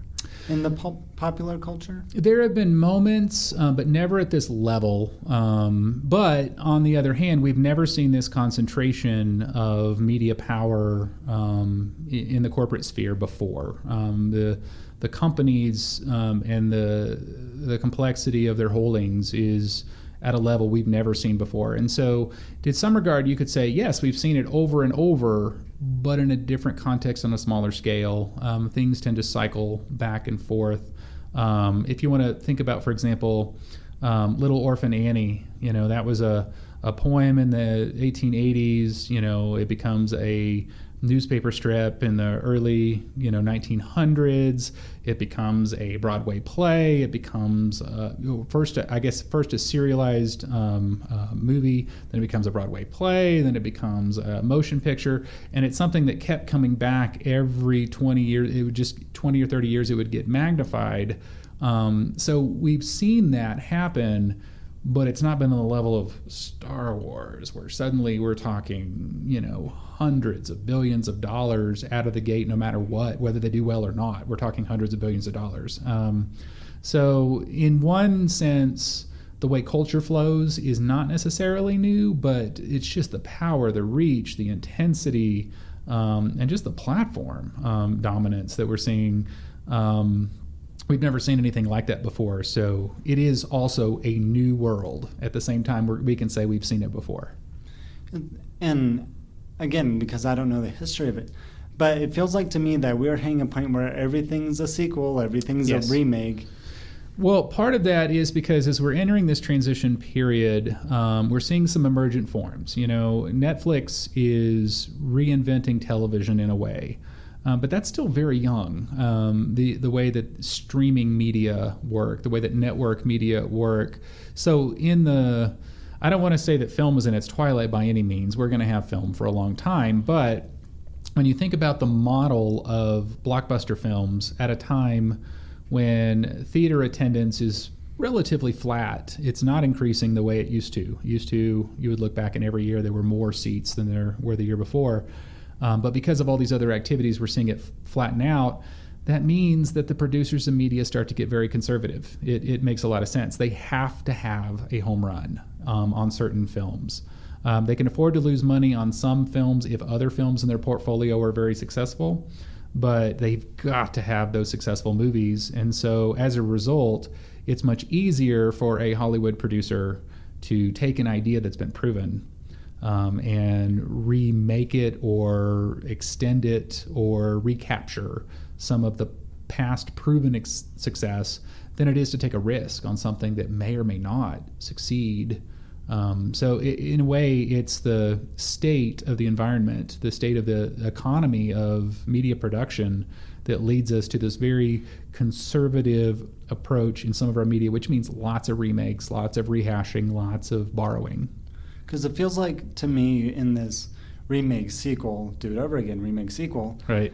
in the popular culture? There have been moments, but never at this level. But on the other hand, we've never seen this concentration of media power in the corporate sphere before. The companies and the complexity of their holdings is at a level we've never seen before. And so in some regard, you could say, yes, we've seen it over and over, but in a different context on a smaller scale. Things tend to cycle back and forth. If you want to think about, for example, Little Orphan Annie, that was a poem in the 1880s. It becomes a newspaper strip in the early 1900s. It becomes a Broadway play. It becomes first a serialized movie, then it becomes a Broadway play, then it becomes a motion picture, and it's something that kept coming back every 20 years. It would just 20 or 30 years it would get magnified. So we've seen that happen, but it's not been on the level of Star Wars, where suddenly we're talking, hundreds of billions of dollars out of the gate, no matter what, whether they do well or not. We're talking hundreds of billions of dollars. So in one sense, the way culture flows is not necessarily new, but it's just the power, the reach, the intensity, and just the platform dominance that we're seeing. We've never seen anything like that before, so it is also a new world. At the same time, we can say we've seen it before. And again, because I don't know the history of it, but it feels like to me that we're hitting a point where everything's a sequel, everything's Yes. a remake. Well, part of that is because as we're entering this transition period, we're seeing some emergent forms. Netflix is reinventing television in a way. But that's still very young. The way that streaming media work, the way that network media work. So I don't want to say that film is in its twilight by any means. We're going to have film for a long time. But when you think about the model of blockbuster films at a time when theater attendance is relatively flat. It's not increasing the way it used to. You would look back and every year there were more seats than there were the year before. But because of all these other activities, we're seeing it flatten out. That means that the producers and media start to get very conservative. It makes a lot of sense. They have to have a home run on certain films. They can afford to lose money on some films if other films in their portfolio are very successful, but they've got to have those successful movies. And so as a result, it's much easier for a Hollywood producer to take an idea that's been proven and remake it or extend it or recapture some of the past proven success than it is to take a risk on something that may or may not succeed. So in a way, it's the state of the environment, the state of the economy of media production that leads us to this very conservative approach in some of our media, which means lots of remakes, lots of rehashing, lots of borrowing. Because it feels like to me in this remake sequel, do it over again, remake sequel, right?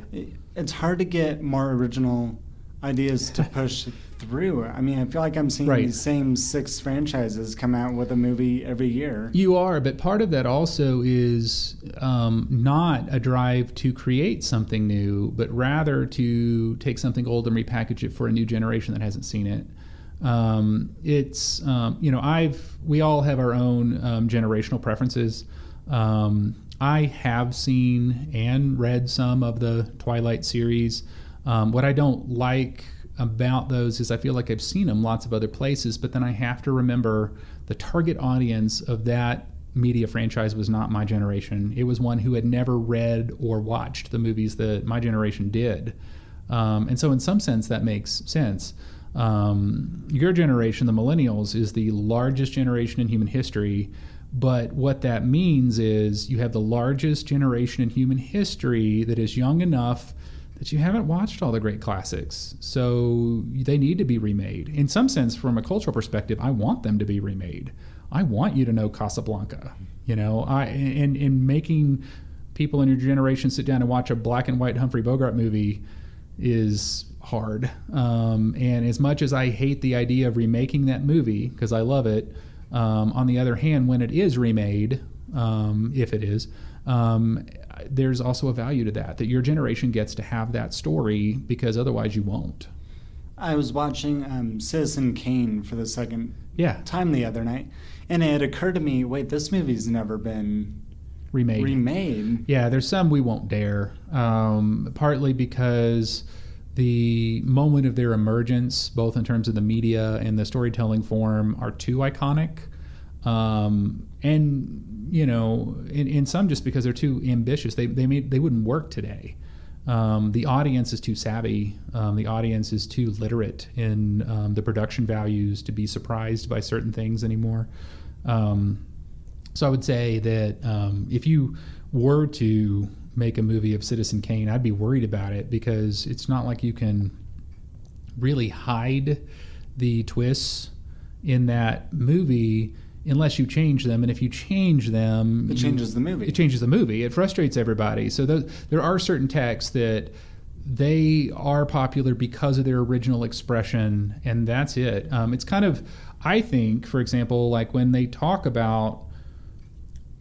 It's hard to get more original ideas to push through. I mean, I feel like I'm seeing these same 6 franchises come out with a movie every year. You are, but part of that also is not a drive to create something new, but rather to take something old and repackage it for a new generation that hasn't seen it. We all have our own generational preferences. I have seen and read some of the Twilight series. What I don't like about those is I feel like I've seen them lots of other places, but then I have to remember the target audience of that media franchise was not my generation. It was one who had never read or watched the movies that my generation did. And so in some sense, that makes sense. Your generation, the millennials, is the largest generation in human history. But what that means is you have the largest generation in human history that is young enough that you haven't watched all the great classics. So they need to be remade. In some sense, from a cultural perspective, I want them to be remade. I want you to know Casablanca. In making people in your generation sit down and watch a black and white Humphrey Bogart movie is hard. And as much as I hate the idea of remaking that movie, because I love it, on the other hand, when it is remade, if it is, there's also a value to that your generation gets to have that story because otherwise you won't. I was watching Citizen Kane for the second time the other night, and it occurred to me, wait, this movie's never been remade. Yeah, there's some we won't dare, partly because the moment of their emergence, both in terms of the media and the storytelling form, are too iconic. And in some just because they're too ambitious, they wouldn't work today. The audience is too savvy. The audience is too literate in the production values to be surprised by certain things anymore. So I would say that if you were to make a movie of Citizen Kane, I'd be worried about it because it's not like you can really hide the twists in that movie unless you change them. And if you change them, it changes the movie. It changes the movie. It frustrates everybody. So there are certain texts that they are popular because of their original expression, and that's it. It's kind of, I think, for example, like when they talk about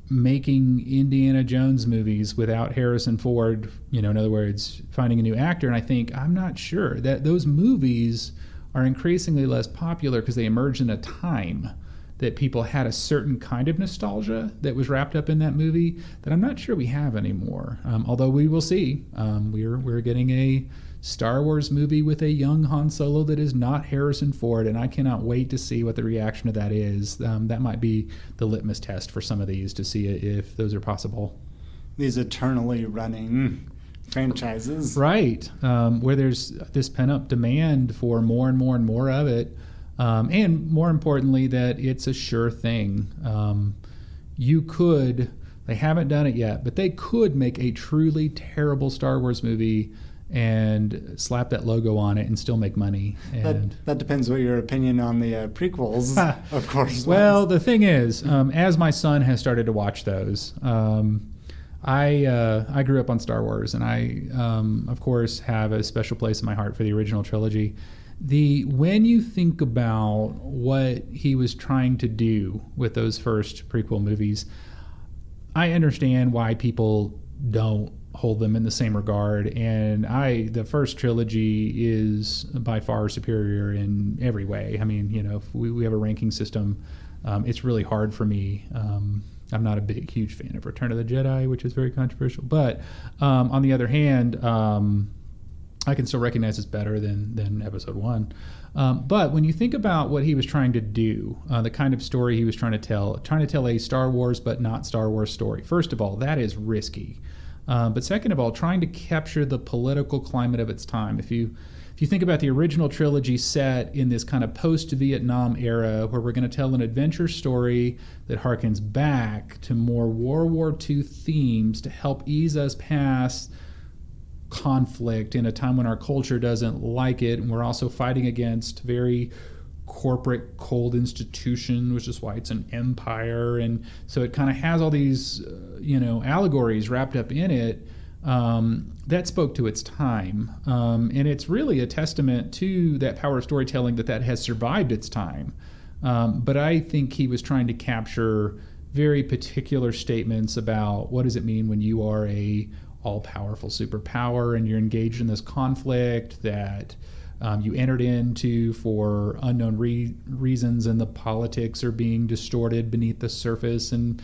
making Indiana Jones movies without Harrison Ford, in other words, finding a new actor, and I think, I'm not sure that those movies are increasingly less popular because they emerged in a time that people had a certain kind of nostalgia that was wrapped up in that movie that I'm not sure we have anymore. Although we will see. We're getting a Star Wars movie with a young Han Solo that is not Harrison Ford, and I cannot wait to see what the reaction to that is. That might be the litmus test for some of these to see if those are possible. These eternally running franchises. Right, where there's this pent-up demand for more and more and more of it. And more importantly, that it's a sure thing. They haven't done it yet, but they could make a truly terrible Star Wars movie and slap that logo on it and still make money. And that depends what your opinion on the prequels, of course. Well, the thing is, as my son has started to watch those, I grew up on Star Wars, and I, of course, have a special place in my heart for the original trilogy. When you think about what he was trying to do with those first prequel movies, I understand why people don't hold them in the same regard, and the first trilogy is by far superior in every way. I mean, if we have a ranking system, it's really hard for me. I'm not a huge fan of Return of the Jedi, which is very controversial, but on the other hand, I can still recognize it's better than Episode 1. But when you think about what he was trying to do, the kind of story he was trying to tell a Star Wars but not Star Wars story, first of all, that is risky. But second of all, trying to capture the political climate of its time. If you think about the original trilogy set in this kind of post-Vietnam era where we're going to tell an adventure story that harkens back to more World War II themes to help ease us past conflict in a time when our culture doesn't like it, and we're also fighting against very corporate cold institution, which is why it's an empire, and so it kind of has all these allegories wrapped up in it. That spoke to its time, and it's really a testament to that power of storytelling that has survived its time. But I think he was trying to capture very particular statements about what does it mean when you are a all-powerful superpower and you're engaged in this conflict that you entered into for unknown reasons, and the politics are being distorted beneath the surface. And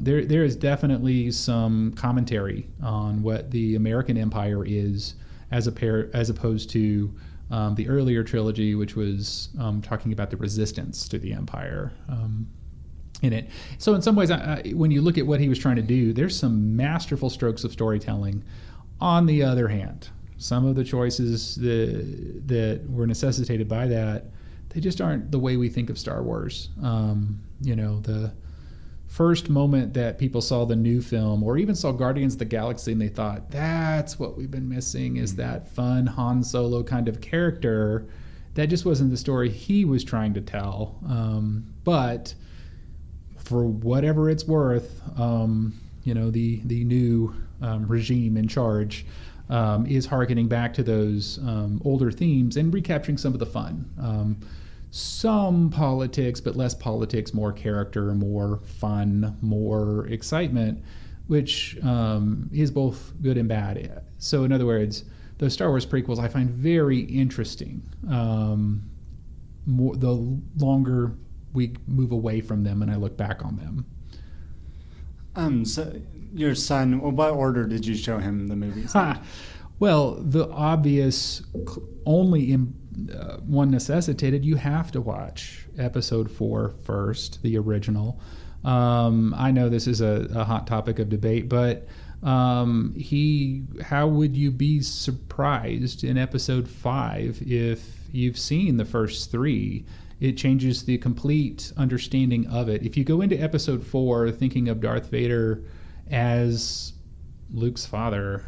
there is definitely some commentary on what the American empire is as opposed to the earlier trilogy, which was talking about the resistance to the empire in it. So in some ways, when you look at what he was trying to do, there's some masterful strokes of storytelling. On the other hand, some of the choices that were necessitated by that, they just aren't the way we think of Star Wars. The first moment that people saw the new film or even saw Guardians of the Galaxy and they thought, that's what we've been missing, is that fun Han Solo kind of character. That just wasn't the story he was trying to tell. But for whatever it's worth, the new regime in charge is harkening back to those older themes and recapturing some of the fun. Some politics, but less politics, more character, more fun, more excitement, which is both good and bad. So in other words, those Star Wars prequels I find very interesting. The longer we move away from them and I look back on them. So your son, what order did you show him the movies? Well, the obvious only one necessitated, you have to watch Episode 4 first, the original. I know this is a hot topic of debate, but how would you be surprised in Episode 5 if you've seen the first 3? It changes the complete understanding of it. If you go into Episode 4 thinking of Darth Vader as Luke's father,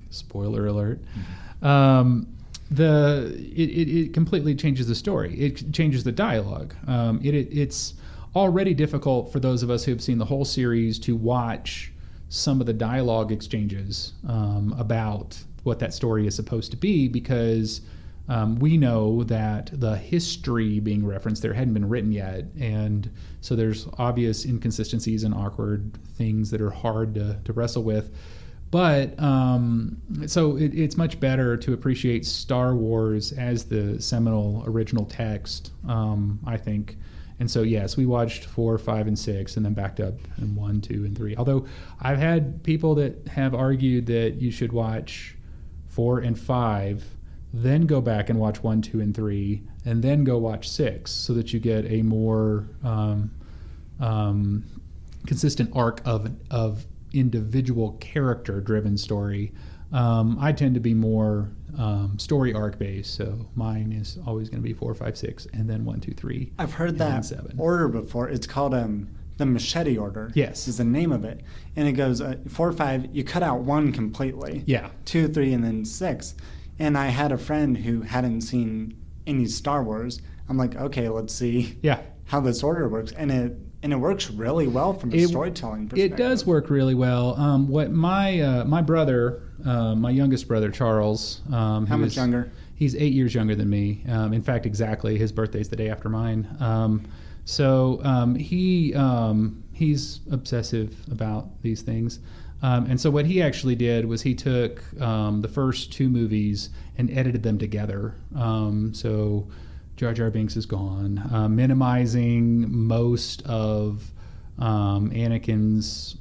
spoiler alert, it completely changes the story. It changes the dialogue. It's already difficult for those of us who have seen the whole series to watch some of the dialogue exchanges about what that story is supposed to be, because we know that the history being referenced there hadn't been written yet, and so there's obvious inconsistencies and awkward things that are hard to wrestle with. But so it's much better to appreciate Star Wars as the seminal original text, I think. And so, yes, we watched 4, 5, and 6, and then backed up in 1, 2, and 3. Although I've had people that have argued that you should watch 4 and 5, then go back and watch 1, 2, and 3, and then go watch 6, so that you get a more consistent arc of individual character-driven story. I tend to be more story arc based, so mine is always going to be 4, 5, 6, and then 1, 2, 3. I've heard that 7. order before. It's called the machete order. Yes, is the name of it, and it goes 4, 5. You cut out 1 completely. Yeah. 2, 3, and then 6. And I had a friend who hadn't seen any Star Wars. I'm like, okay, let's see how this order works, and it works really well from a storytelling perspective. It does work really well. What my brother, my youngest brother Charles, how much younger? He's 8 years younger than me. In fact, exactly. His birthday's the day after mine. He's obsessive about these things. And so what he actually did was he took the first two movies and edited them together. So Jar Jar Binks is gone, minimizing most of Anakin's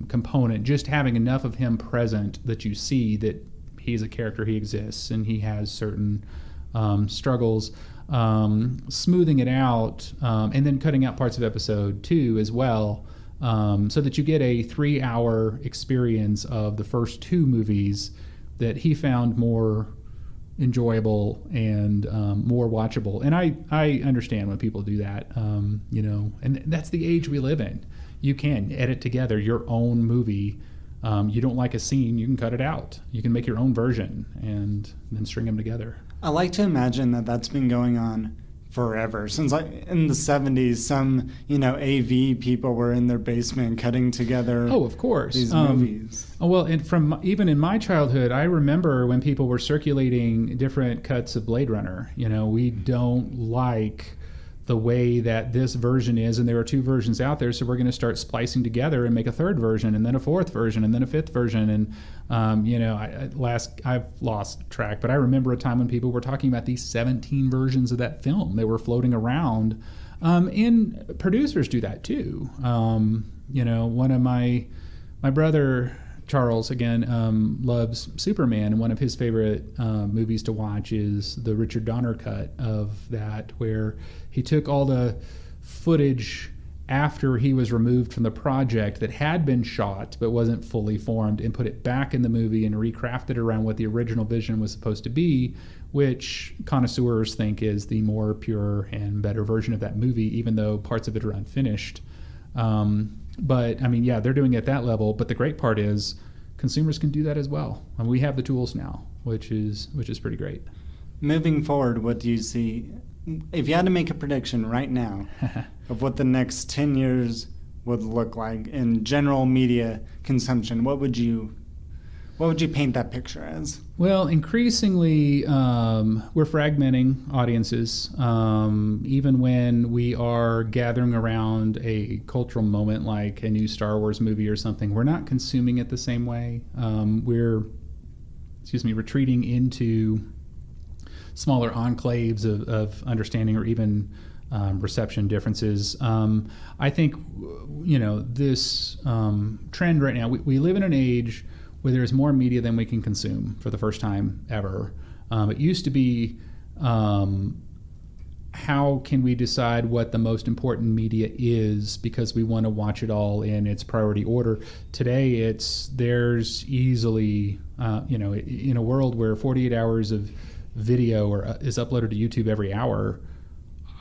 component, just having enough of him present that you see that he's a character, he exists, and he has certain struggles, smoothing it out, and then cutting out parts of episode 2 as well, so that you get a 3-hour experience of the first two movies that he found more enjoyable and more watchable. And I understand when people do that, and that's the age we live in. You can edit together your own movie. You don't like a scene, you can cut it out. You can make your own version and then string them together. I like to imagine that that's been going on forever. Since in the 70s, some, AV people were in their basement cutting together of course. These movies. Well, and from even in my childhood, I remember when people were circulating different cuts of Blade Runner. We don't like the way that this version is, and there are two versions out there, so we're going to start splicing together and make a third version, and then a fourth version, and then a fifth version, and I've lost track, but I remember a time when people were talking about these 17 versions of that film. They were floating around, and producers do that too. One of my brother Charles, again, loves Superman, and one of his favorite movies to watch is the Richard Donner cut of that, where he took all the footage after he was removed from the project that had been shot but wasn't fully formed and put it back in the movie and recrafted around what the original vision was supposed to be, which connoisseurs think is the more pure and better version of that movie, even though parts of it are unfinished. But they're doing it at that level. But the great part is consumers can do that as well. And we have the tools now, which is pretty great. Moving forward, what do you see? If you had to make a prediction right now of what the next 10 years would look like in general media consumption, what would you paint that picture as? Well, increasingly, we're fragmenting audiences. Even when we are gathering around a cultural moment like a new Star Wars movie or something, we're not consuming it the same way. We're retreating into smaller enclaves of understanding or even reception differences. I think, this trend right now, we live in an age where there's more media than we can consume for the first time ever. It used to be, how can we decide what the most important media is because we want to watch it all in its priority order? Today, there's easily, in a world where 48 hours of video is uploaded to YouTube every hour,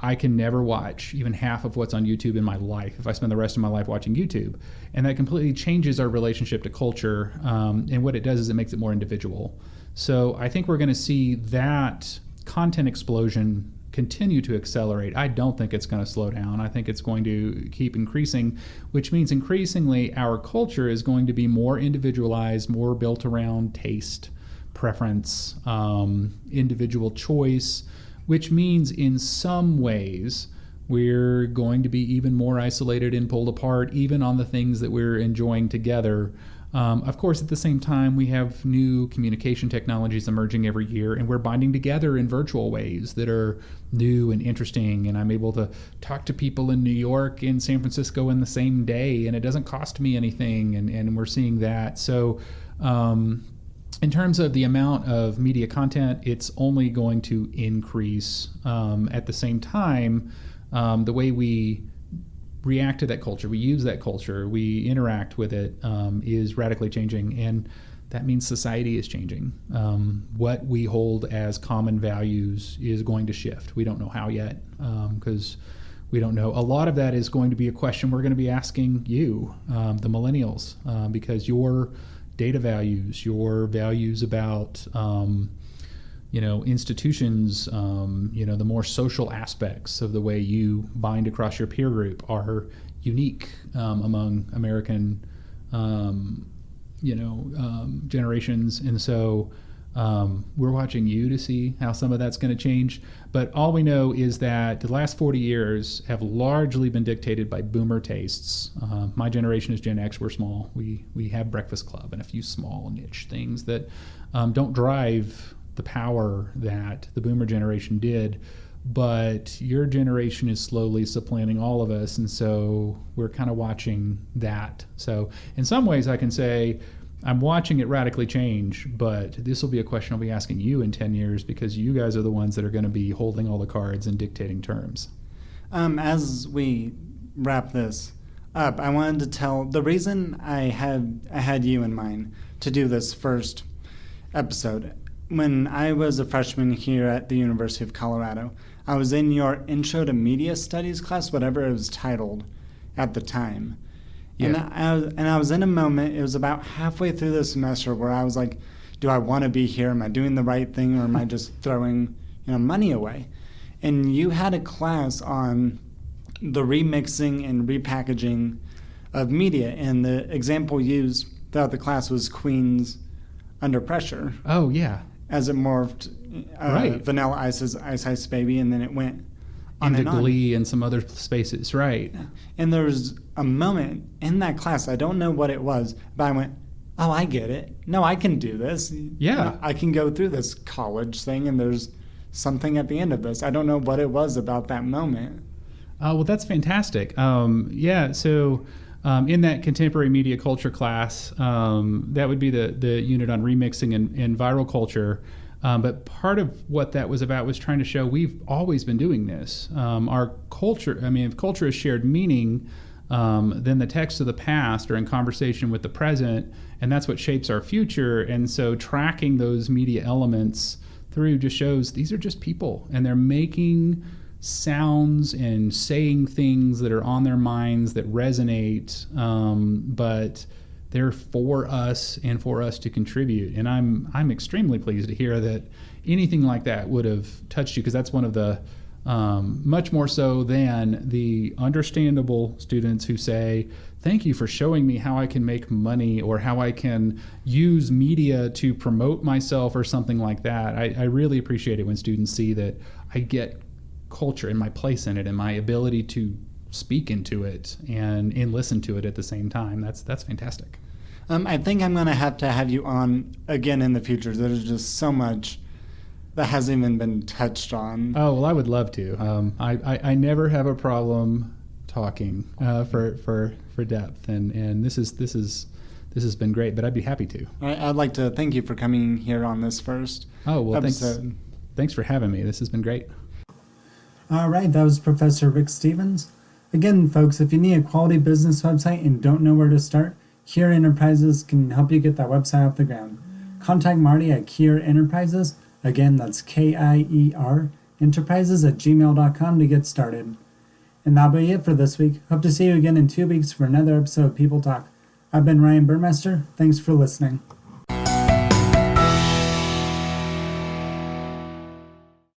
I can never watch even half of what's on YouTube in my life if I spend the rest of my life watching YouTube. And that completely changes our relationship to culture. And what it does is it makes it more individual. So I think we're going to see that content explosion continue to accelerate. I don't think it's going to slow down. I think it's going to keep increasing, which means increasingly our culture is going to be more individualized, more built around taste, preference, individual choice, which means in some ways we're going to be even more isolated and pulled apart, even on the things that we're enjoying together. Of course, at the same time, we have new communication technologies emerging every year, and we're binding together in virtual ways that are new and interesting. And I'm able to talk to people in New York and San Francisco in the same day, and it doesn't cost me anything, and we're seeing that. So in terms of the amount of media content, it's only going to increase. At the same time, the way we react to that culture, we use that culture, we interact with it, is radically changing. And that means society is changing. What we hold as common values is going to shift. We don't know how yet, because we don't know. A lot of that is going to be a question we're going to be asking you, the millennials, because your data values, your values about institutions, the more social aspects of the way you bind across your peer group are unique among American generations. And so We're watching you to see how some of that's going to change. But all we know is that the last 40 years have largely been dictated by boomer tastes. My generation is Gen X. We're small. We have Breakfast Club and a few small niche things that don't drive the power that the boomer generation did. But your generation is slowly supplanting all of us, and so we're kind of watching that. So in some ways I can say I'm watching it radically change, but this will be a question I'll be asking you in 10 years because you guys are the ones that are going to be holding all the cards and dictating terms. As we wrap this up, I wanted to tell the reason I had you in mind to do this first episode. When I was a freshman here at the University of Colorado, I was in your Intro to Media Studies class, whatever it was titled at the time. Yeah. And I was in a moment, it was about halfway through the semester where I was like, do I want to be here? Am I doing the right thing, or am I just throwing money away? And you had a class on the remixing and repackaging of media, and the example used throughout the class was Queen's Under Pressure. Oh, yeah. As it morphed Right. Vanilla Ice's Ice Ice Baby, and then it went on Into and on. Glee and some other spaces, right. And there was a moment in that class, I don't know what it was, but I went, oh, I get it. No, I can do this. Yeah. I can go through this college thing, and there's something at the end of this. I don't know what it was about that moment. Well, that's fantastic. So in that contemporary media culture class, that would be the unit on remixing and viral culture. But part of what that was about was trying to show we've always been doing this. Our culture, if culture is shared meaning, then the texts of the past are in conversation with the present, and that's what shapes our future. And so tracking those media elements through just shows these are just people, and they're making sounds and saying things that are on their minds that resonate, but they're for us and for us to contribute. And I'm extremely pleased to hear that anything like that would have touched you, because that's one of the much more so than the understandable students who say, thank you for showing me how I can make money or how I can use media to promote myself or something like that. I really appreciate it when students see that I get culture and my place in it and my ability to speak into it and listen to it at the same time. That's fantastic. I think I'm going to have you on again in the future. There's just so much that hasn't even been touched on. Oh, well, I would love to. I never have a problem talking for depth, and this has been great. But I'd be happy to. I'd like to thank you for coming here on this first episode. Thanks for having me. This has been great. All right, that was Professor Rick Stevens. Again, folks, if you need a quality business website and don't know where to start, Kier Enterprises can help you get that website off the ground. Contact Marty at Kier Enterprises. Again, that's KIER Enterprises@gmail.com to get started. And that'll be it for this week. Hope to see you again in 2 weeks for another episode of People Talk. I've been Ryan Burmester. Thanks for listening.